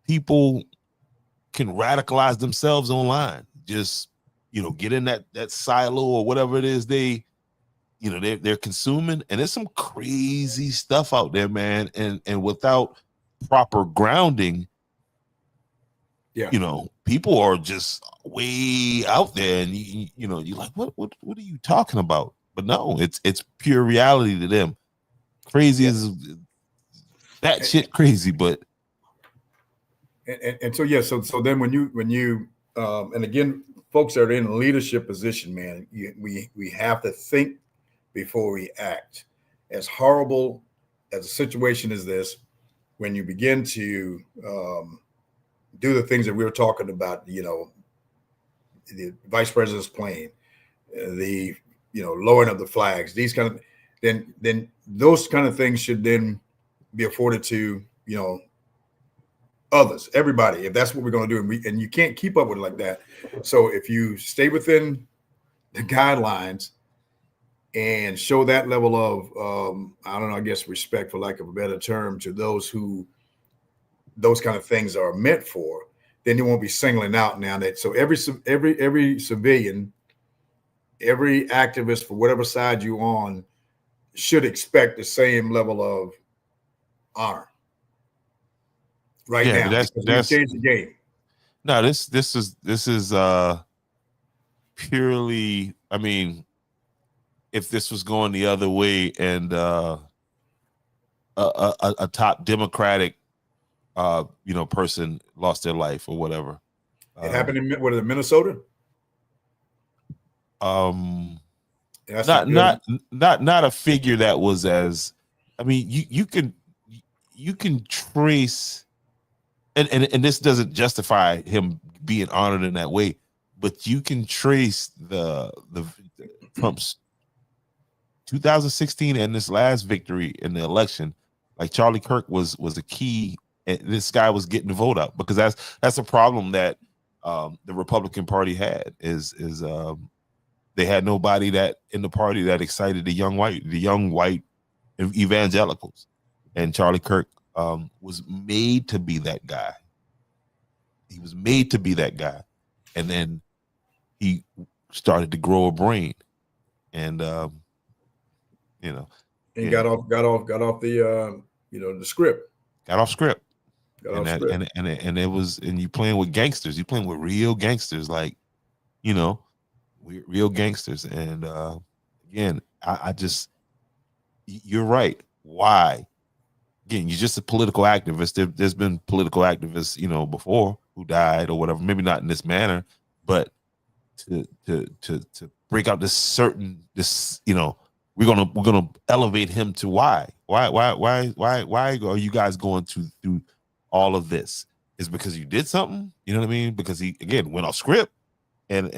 people can radicalize themselves online. Just, get in that silo or whatever it is they're consuming, and there's some crazy stuff out there, man. And without proper grounding, people are just way out there, and you're like, what are you talking about? But no, it's pure reality to them. Crazy is that shit crazy, but and so then when you and again, folks that are in a leadership position, man, we have to think before we act. As horrible as a situation as this, when you begin to do the things that we were talking about, the vice president's plane, the lowering of the flags, these kind of, then those kind of things should then be afforded to others, everybody, if that's what we're going to do, and you can't keep up with it like that. So if you stay within the guidelines and show that level of I don't know, I guess respect, for lack of a better term, to those who those kind of things are meant for, then you won't be singling out now that. So every civilian, every activist for whatever side you're on should expect the same level of honor. Right now, that's changed the game. No, this is purely. I mean, if this was going the other way and a top Democratic person lost their life or whatever. It happened in Minnesota. That's not a figure that was as, I mean, you can trace, and this doesn't justify him being honored in that way, but you can trace the Trump's 2016 and this last victory in the election. Like Charlie Kirk was a key, and this guy was getting the vote out, because that's a problem that the Republican Party had is they had nobody that in the party that excited the young white evangelicals, and Charlie Kirk was made to be that guy. He was made to be that guy, and then he started to grow a brain, and and got off the the script. Got off script. And it was, and you playing with gangsters. You playing with real gangsters, like, real gangsters. And again, I just, you're right. Why? Again, you're just a political activist. There's been political activists, before, who died or whatever. Maybe not in this manner, but to break out we're gonna elevate him to why are you guys going through all of this? Is because you did something, you know what I mean? Because he, again, went off script, and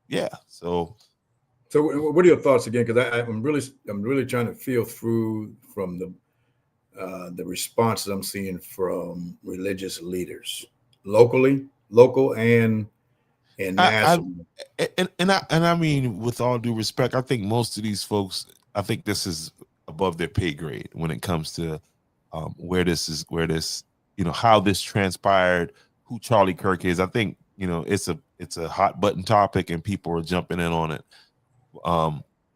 yeah. So what are your thoughts again? Because I'm really trying to feel through from the responses I'm seeing from religious leaders, local and national. I mean, with all due respect, I think most of these folks, I think this is above their pay grade when it comes to how this transpired, who Charlie Kirk is. I think, it's a hot button topic and people are jumping in on it.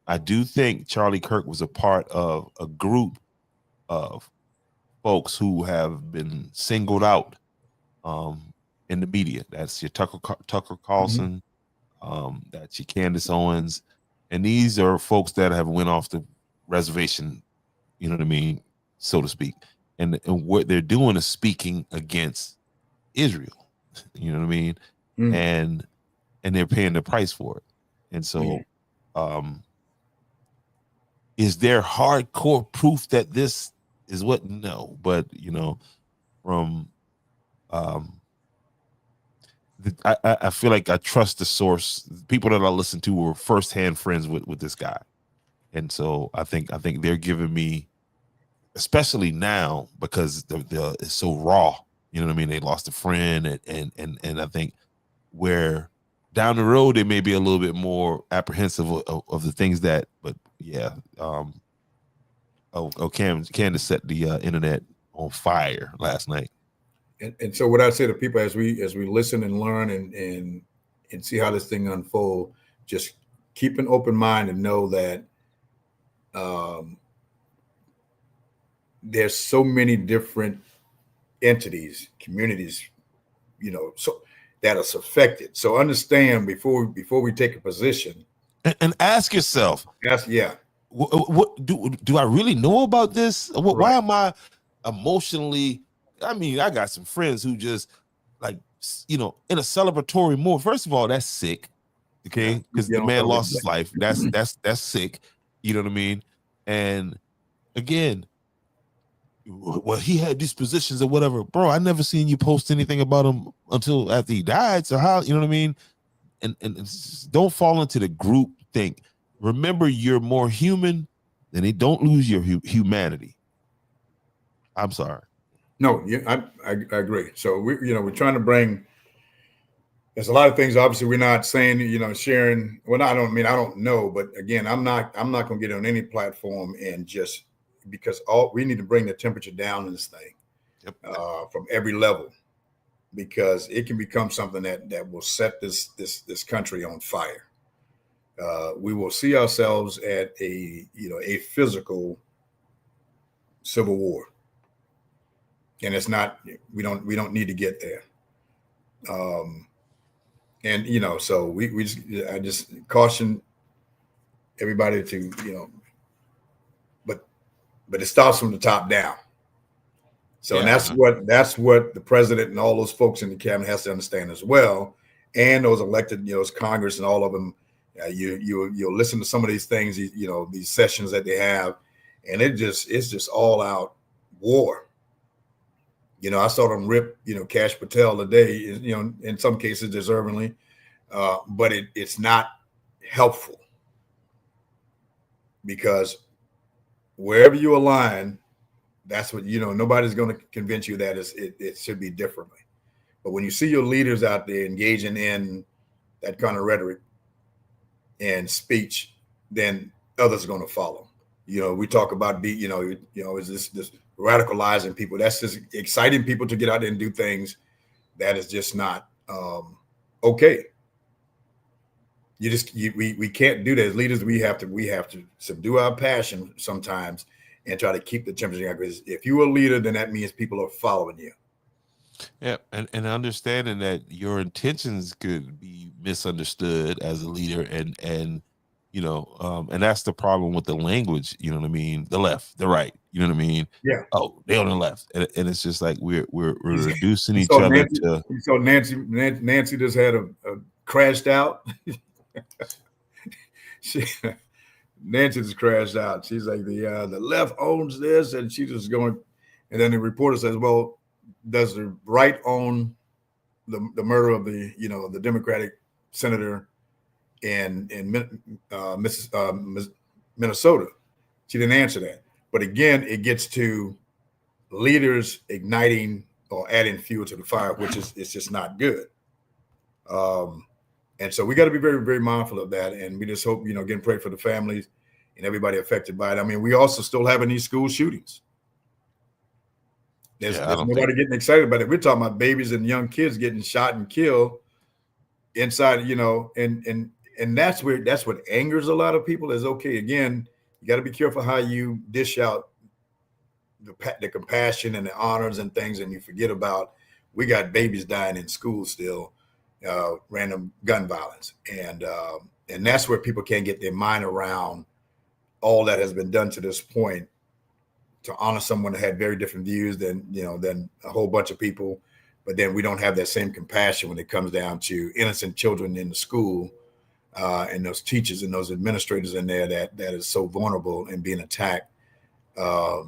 I do think Charlie Kirk was a part of a group of folks who have been singled out in the media. That's your Tucker Carlson, that's your Candace Owens, and these are folks that have went off the reservation, you know what I mean, so to speak. And what they're doing is speaking against Israel, you know what I mean, and they're paying the price for it. And so, is there hardcore proof that this is what? No, but from I feel like I trust the source. People that I listen to were firsthand friends with this guy, and so I think they're giving me, especially now because it's so raw. You know what I mean? They lost a friend, and I think where down the road they may be a little bit more apprehensive of the things that. But yeah, Candace set the internet on fire last night. And so what I say to people as we listen and learn and see how this thing unfolds, just keep an open mind and know that there's so many different entities, communities, so that is affected. So understand before we take a position, and ask yourself, what do I really know about this? Right. Why am I emotionally? I mean, I got some friends who just in a celebratory mood. First of all, that's sick, okay? Because the man lost his life. That's sick. You know what I mean? And again, well, he had these positions or whatever, bro. I never seen you post anything about him until after he died. So how, you know what I mean? And don't fall into the group thing. Remember, you're more human, and they don't lose your humanity. I'm sorry. No, I agree. So we're trying to bring. There's a lot of things. Obviously, we're not saying sharing. Well, I don't know, but again, I'm not going to get on any platform and just because we need to bring the temperature down in this thing, from every level, because it can become something that will set this country on fire. We will see ourselves at a physical civil war. And it's not, we don't need to get there. So I just caution everybody to, but it starts from the top down. So and that's what the president and all those folks in the cabinet has to understand as well. And those elected, those Congress and all of them, You'll listen to some of these things, these sessions that they have, and it's just all out war. I saw them rip, Cash Patel today, in some cases deservingly, but it's not helpful, because wherever you align, that's what, nobody's going to convince you that it should be differently. But when you see your leaders out there engaging in that kind of rhetoric and speech, then others are going to follow. We talk about is this radicalizing people. That's just exciting people to get out there and do things that is just not okay. We can't do that as leaders. We have to subdue our passion sometimes and try to keep the temperature down. Because if you're a leader, then that means people are following you. Yeah, and understanding that your intentions could be misunderstood as a leader, and and that's the problem with the language. You know what I mean? The left, the right. You know what I mean? Yeah. Oh, they on the left, and it's just like we're reducing each So other to. So Nancy just had a crashed out. Nancy just crashed out. She's like, the left owns this, and she's just going. And then the reporter says, "Well, does the right own the murder of the Democratic senator in Minnesota?" She didn't answer that. But again, it gets to leaders igniting or adding fuel to the fire, which it's just not good. And so we got to be very, very mindful of that. And we just hope, again, pray for the families and everybody affected by it. I mean, we also still having these school shootings. There's nobody getting excited about it. We're talking about babies and young kids getting shot and killed inside, and that's what angers a lot of people. Is okay. Again, you got to be careful how you dish out the compassion and the honors and things, and you forget about we got babies dying in school still, random gun violence, and that's where people can't get their mind around all that has been done to this point to honor someone that had very different views than a whole bunch of people. But then we don't have that same compassion when it comes down to innocent children in the school, and those teachers and those administrators in there that is so vulnerable and being attacked. I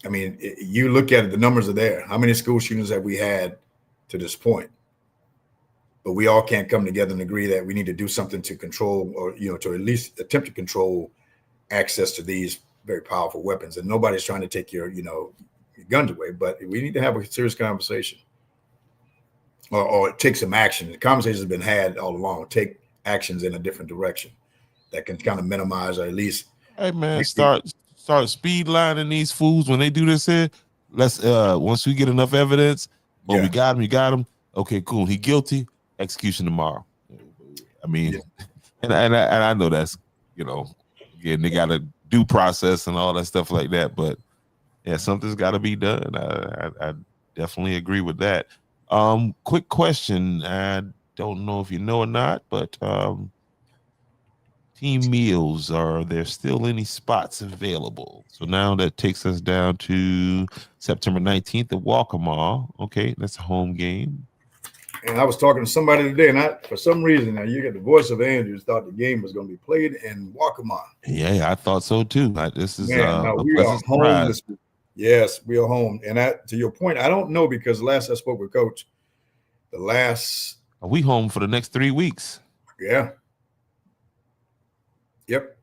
mean, you look at it, the numbers are there. How many school shootings have we had to this point? But we all can't come together and agree that we need to do something to control, or to at least attempt to control access to these very powerful weapons. And nobody's trying to take your guns away, but we need to have a serious conversation, or take some action. The conversation has been had all along. Take actions in a different direction that can kind of minimize, or at least. Hey man, start speed lining these fools when they do this here. Let's once we get enough evidence, we got him. Okay, cool. He guilty. Execution tomorrow. I mean, and I know that's again, they got a due process and all that stuff like that, but yeah, something's got to be done. I definitely agree with that. Quick question. I don't know if you know or not, but team meals, are there still any spots available? So now that takes us down to September 19th at Waccamaw. Okay, that's a home game. And I was talking to somebody today, and for some reason, now you get the voice of Andrews, thought the game was going to be played in Waccamaw. Yeah, I thought so too. This is we are home. Yes, we are home. And to your point, I don't know, because last I spoke with Coach, are we home for the next 3 weeks? Yeah. Yep.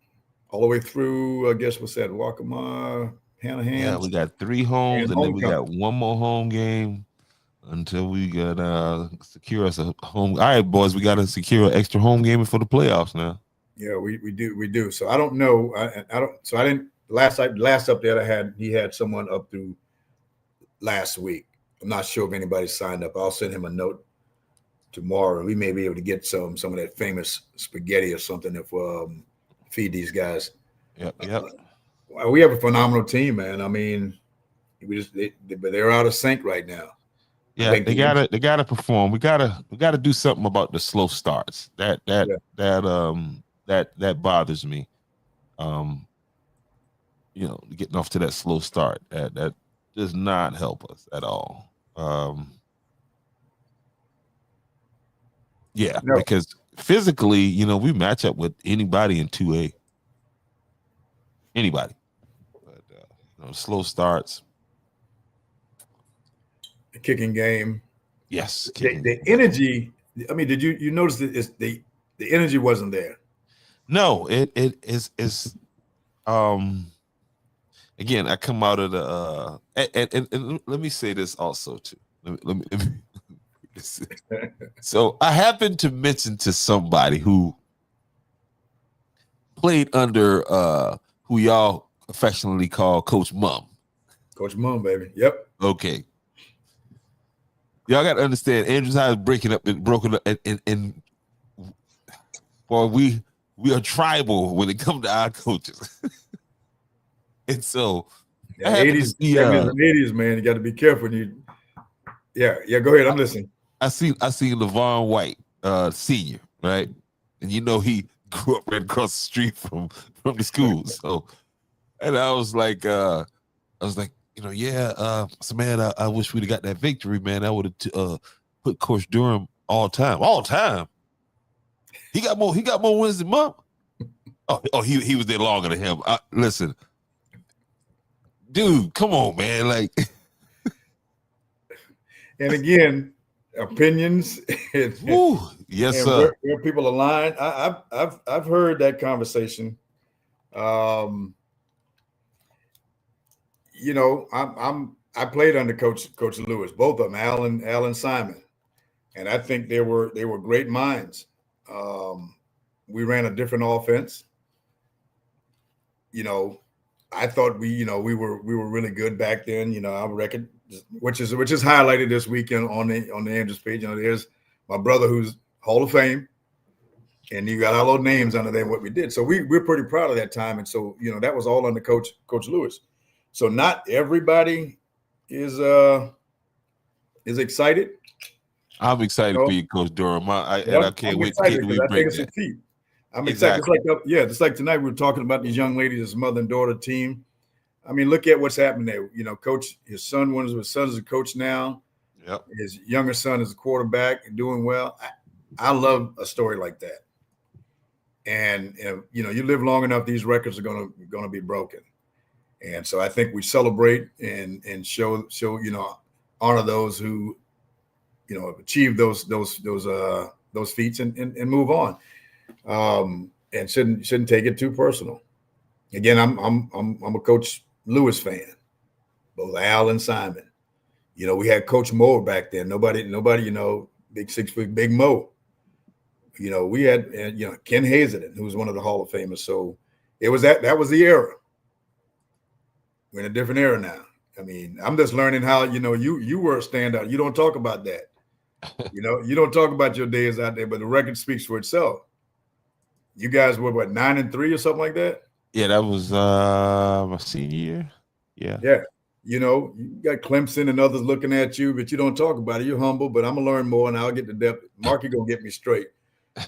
All the way through, I guess, what's that? Waccamaw, Hanahan. Yeah, we got 3 homes, and then we got one more home game until we got secure us a home. All right, boys, we got to secure an extra home game for the playoffs now. Yeah, we do. So I don't know. I don't. So I didn't. Last update he had someone up through last week. I'm not sure if anybody signed up. I'll send him a note tomorrow. We may be able to get some of that famous spaghetti or something if feed these guys. Yep. We have a phenomenal team, man. I mean, but they're out of sync right now. Yeah, they gotta perform. We gotta do something about the slow starts. That bothers me. Getting off to that slow start, that does not help us at all. Because physically, you know, we match up with anybody in 2A. Anybody. But you know, slow starts. The kicking game. Yes. The energy. I mean, did you notice that the energy wasn't there? No, it is again, I come out of the and let me say this also too. Let me so I happened to mention to somebody who played under who y'all affectionately call Coach Mum. Coach Mum, baby. Yep. Okay. Y'all got to understand, Andrews High is broken up, and well, we are tribal when it comes to our coaches, and so Yeah, 80s, 70s, and 80s, man. You got to be careful. Yeah. Go ahead. I'm listening. I see LeVon White, senior, right, and you know he grew up right across the street from the school, so, and I was like, you know, yeah, so man, I wish we'd have got that victory, man. I would have put Coach Durham all time. He got more wins than Mum. Oh, he was there longer than him. Listen, dude, come on, man. Like, and again, opinions. Woo, yes, and sir. Where people align. I've heard that conversation. You know, I played under Coach Lewis, both of them, Al Simon, and I think they were great minds. We ran a different offense. You know, I thought we were really good back then. You know, our record, which is highlighted this weekend on the Andrews page. You know, there's my brother who's Hall of Fame, and you got all those names under there. What we did, so we're pretty proud of that time. And so, you know, that was all under Coach Lewis. So not everybody is excited. I'm excited for you, Coach Durham. I can't wait to we break that. I'm exactly. excited. Just like tonight we were talking about these young ladies, this mother and daughter team. I mean, look at what's happening there. You know, Coach, his son is a coach now. Yep. His younger son is a quarterback and doing well. I love a story like that. And you know, you live long enough, these records are gonna be broken. And so I think we celebrate and show you know, honor those who, you know, have achieved those feats and move on. And shouldn't take it too personal. Again, I'm a Coach Lewis fan, both Al and Simon. You know, we had Coach Moore back then. Nobody, you know, big 6 foot, big Mo. You know, we had you know, Ken Hazelden, who was one of the Hall of Famers. So it was that was the era. We're in a different era now. I mean, I'm just learning how, you know, you were a standout. You don't talk about that. You know, you don't talk about your days out there, but the record speaks for itself. You guys were what, 9-3 or something like that? Yeah, that was my senior year. Yeah. Yeah. You know, you got Clemson and others looking at you, but you don't talk about it. You're humble, but I'm gonna learn more and I'll get the depth. Marky gonna get me straight.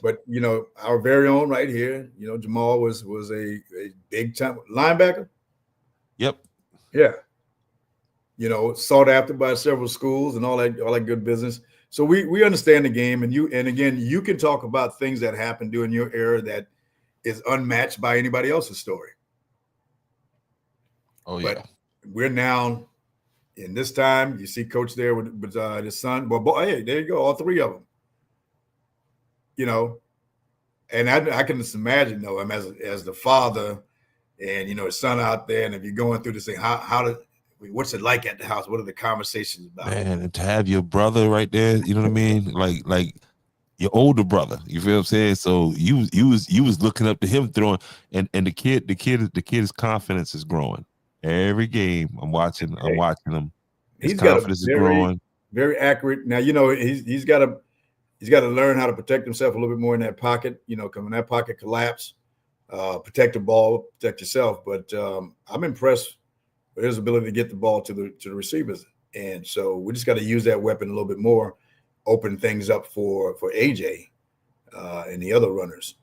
But you know, our very own right here, you know, Jamal was a big time linebacker. Yep. Yeah. You know, sought after by several schools and all that good business. So we understand the game, and again, you can talk about things that happened during your era that is unmatched by anybody else's story. Oh yeah. But we're now in this time. You see Coach there with his son. Well, boy, hey, there you go, all three of them. You know, and I can just imagine though, him as the father, and you know, his son out there, and if you're going through this thing, what's it like at the house? What are the conversations about? Man, and to have your brother right there, you know what I mean? Like your older brother, you feel what I'm saying? So you was looking up to him throwing, and the kid's confidence is growing. Every game I'm watching him. His confidence is growing. Very accurate. Now, you know, he's got to learn how to protect himself a little bit more in that pocket, you know, when that pocket collapse, protect the ball, protect yourself. But I'm impressed with his ability to get the ball to the receivers. And so we just got to use that weapon a little bit more, open things up for AJ and the other runners.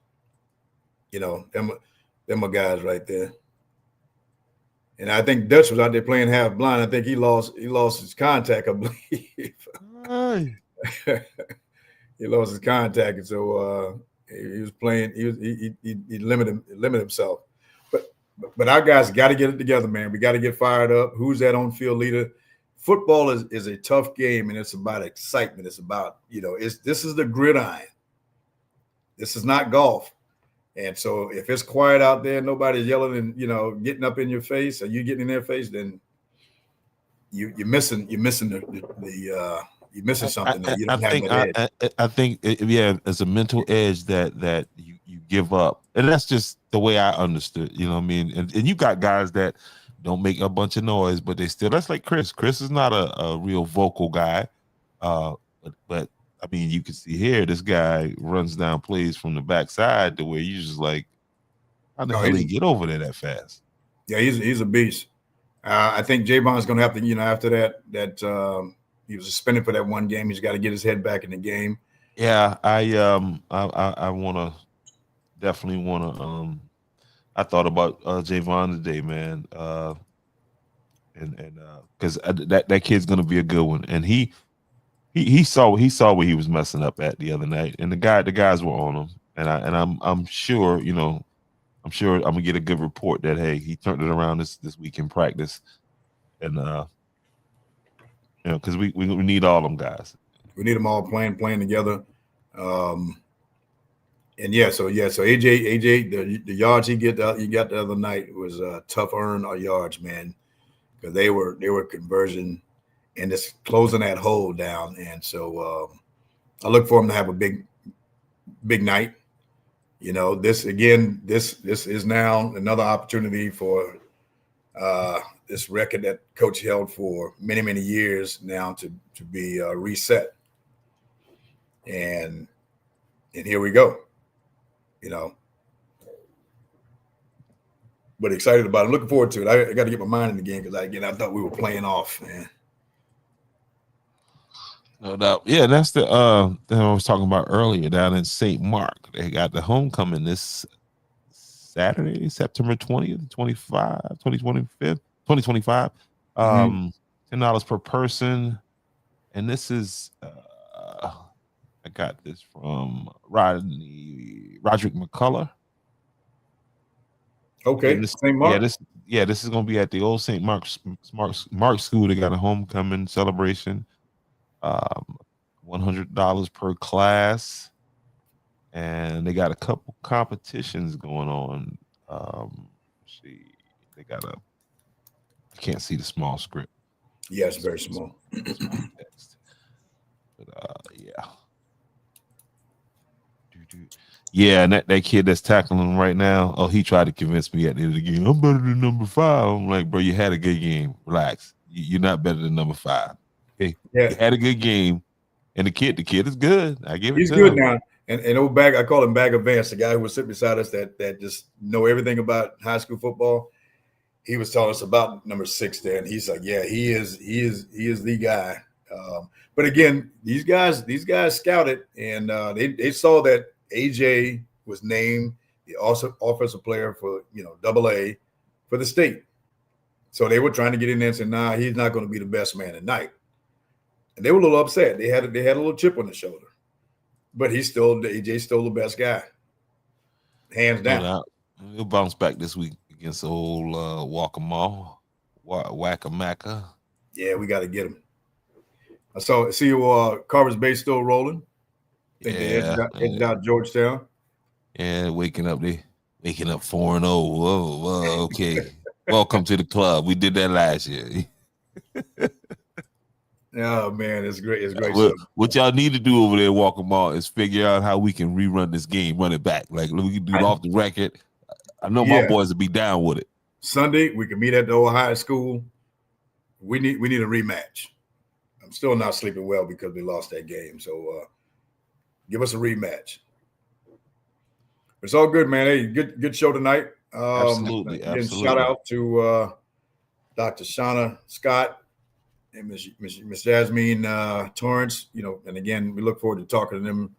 You know, them are guys right there. And I think Dutch was out there playing half blind. I think he lost his contact, I believe. He lost his contact. And so He was playing. He limited himself. But our guys got to get it together, man. We got to get fired up. Who's that on-field leader? Football is a tough game, and it's about excitement. It's about, this is the gridiron. This is not golf. And so if it's quiet out there, nobody's yelling and, getting up in your face, or you getting in their face, then you're missing something that you don't have that edge. I think it's a mental edge that you give up, and that's just the way I understood. You know what I mean? And you got guys that don't make a bunch of noise, but that's like Chris. Chris is not a real vocal guy, but I mean, you can see here this guy runs down plays from the backside to where you just like, how the hell he get over there that fast? Yeah, he's a beast. I think Javon's going to have to, after that he was suspended for that one game. He's got to get his head back in the game. Yeah, I definitely want to. I thought about Javon today, man, and because that kid's going to be a good one, and he saw where he was messing up at the other night, and the guys were on him, and I'm sure, I'm gonna get a good report that hey, he turned it around this week in practice, and because we need all them guys. We need them all playing together, and so AJ, the yards he got the other night was tough earned yards, man, because they were conversion and just closing that hole down, and so I look for him to have a big night. This is now another opportunity for this record that coach held for many, many years now to be reset. And here we go, but excited about it. Looking forward to it. I got to get my mind in the game because I thought we were playing off, man. No doubt. Yeah, that's the that I was talking about earlier down in St. Mark. They got the homecoming this Saturday, September 20th, 2025. $10 per person. And this is I got this from Roderick McCullough. Okay. St. Mark. This is gonna be at the old St. Mark's School. They got a homecoming celebration. $100 per class, and they got a couple competitions going on. See, they got I can't see the small script. Yeah, it's very small. Small text. But yeah, and that kid that's tackling him right now. Oh, he tried to convince me at the end of the game, I'm better than number 5. I'm like, bro, you had a good game. Relax. You're not better than number 5. Okay, yeah. He had a good game, and the kid is good. I give it. He's good now. And old Bag, I call him Bag Advance, the guy who was sitting beside us that just know everything about high school football. He was telling us about number 6 there, and he's like, yeah, he is the guy. But again, these guys scouted, and they saw that AJ was named the offensive player for AA for the state. So they were trying to get in there and say, nah, he's not going to be the best man at night. And they were a little upset. They had a little chip on the shoulder, but AJ's still the best guy, hands down. He'll bounce back this week against the old Waccamaw, Wackamacka. Yeah, we got to get him. I see you. Carver's Bay still rolling. Headed out Georgetown. Yeah, waking up 4-0. Whoa, okay. Welcome to the club. We did that last year. Oh man, it's great. It's great. What y'all need to do over there, Waccamaw, is figure out how we can rerun this game, run it back. Like we can do it off the record. I know my boys will be down with it. Sunday we can meet at the old high school. We need a rematch. I'm still not sleeping well because we lost that game. So give us a rematch. It's all good, man. Hey, good show tonight. Absolutely. Shout out to Dr. Shauna Scott and Miss Jasmine Torrance, and again, we look forward to talking to them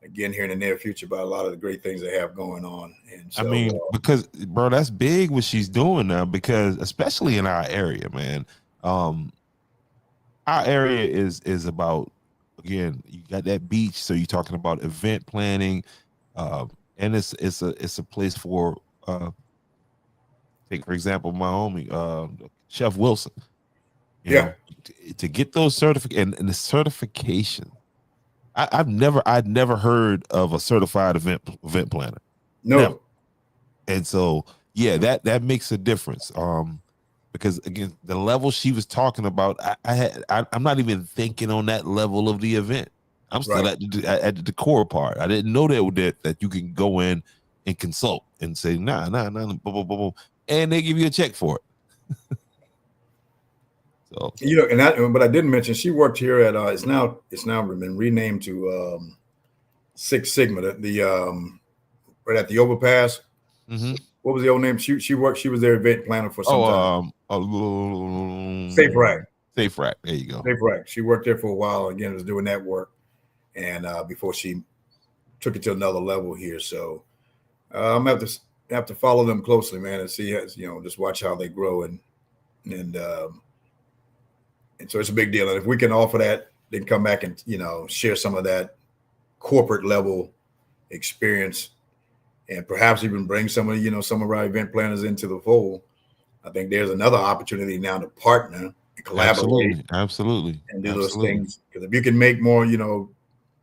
again here in the near future about a lot of the great things they have going on. And so, because bro, that's big what she's doing now, because especially in our area, man, our area is about, again, you got that beach. So you're talking about event planning, And it's a place for take for example my homie Chef Wilson. You know, to get those and the certification. I'd never heard of a certified event planner. No. Never. And so yeah, that makes a difference. Because again, the level she was talking about, I'm not even thinking on that level of the event. I'm still at the decor part. I didn't know that you can go in and consult and say nah, blah, blah, blah, and they give you a check for it. So but I didn't mention she worked here at it's now been renamed to Six Sigma, the right at the overpass. Mm-hmm. What was the old name? She was their event planner for some time. Safe Rack. Safe Rack. There you go. Safe Rack. She worked there for a while. Again, was doing that work, and before she took it to another level here. So I'm gonna have to follow them closely, man, and see, just watch how they grow and so it's a big deal. And if we can offer that, then come back and share some of that corporate level experience, and perhaps even bring some of our event planners into the fold. I think there's another opportunity now to partner and collaborate. Absolutely. And do those things. Because if you can make more,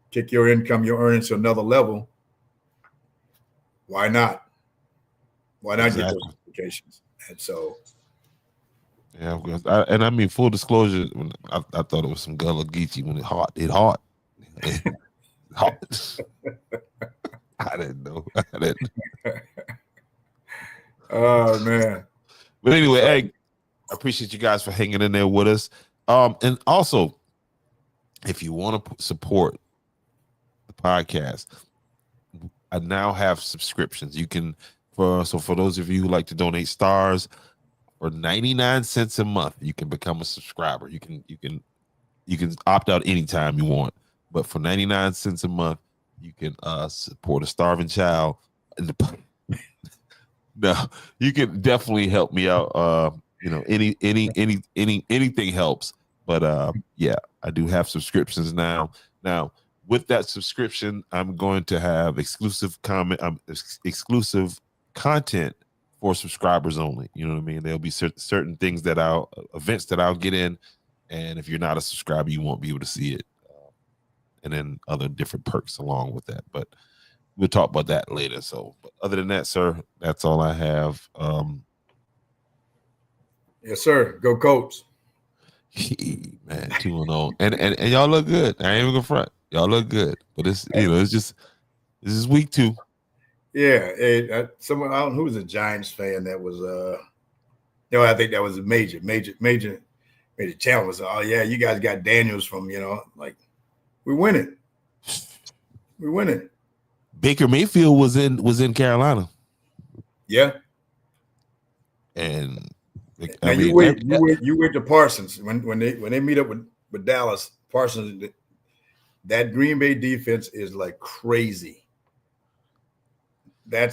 kick your income, your earnings to another level, why not? Why not get those certifications? And so. Yeah, and I mean, full disclosure, I thought it was some Gullah Geechee when it hot. Hot. I didn't know. Oh man. But anyway, hey, I appreciate you guys for hanging in there with us. And also, if you want to support the podcast, I now have subscriptions. You can for those of you who like to donate stars, for 99 cents a month, you can become a subscriber. You can opt out anytime you want, but for 99 cents a month, you can support a starving child. No, you can definitely help me out. Anything helps. But yeah, I do have subscriptions now. Now, with that subscription, I'm going to have exclusive content for subscribers only. You know what I mean? There'll be certain things events that I'll get in, and if you're not a subscriber, you won't be able to see it. And then other different perks along with that. But we'll talk about that later. So, but other than that, sir, that's all I have. Yes, sir. Go Colts. Man, 2-0. And y'all look good. I ain't even gonna front. Y'all look good. But it's this is week 2. Yeah, someone I don't know who was a Giants fan that was I think that was a major challenge. Was, oh yeah, you guys got Daniels from like we win it. Baker Mayfield was in Carolina. Yeah. And now you wait to Parsons when they meet up with Dallas. Parsons, that Green Bay defense is like crazy. They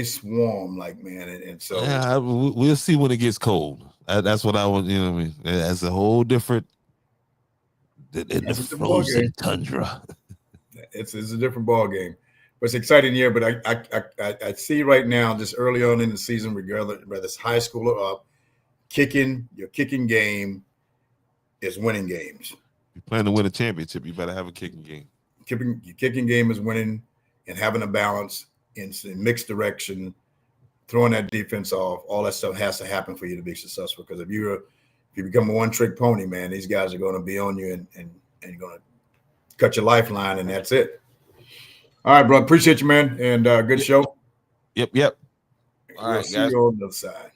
swarm like, man, and so yeah, we'll see when it gets cold. That's what I want. You know what I mean? That's a whole different in the frozen tundra. It's a different ball game, but it's an exciting year. But I see right now, just early on in the season, regardless whether it's high school or up, your kicking game is winning games. You plan to win a championship, you better have a kicking game. Your kicking game is winning and having a balance in mixed direction, throwing that defense off. All that stuff has to happen for you to be successful. Because if you become a one-trick pony, man, these guys are going to be on you and you're going to cut your lifeline, and that's it. All right, bro. Appreciate you, man, and good show. Yep. All right, see guys. you on the other side.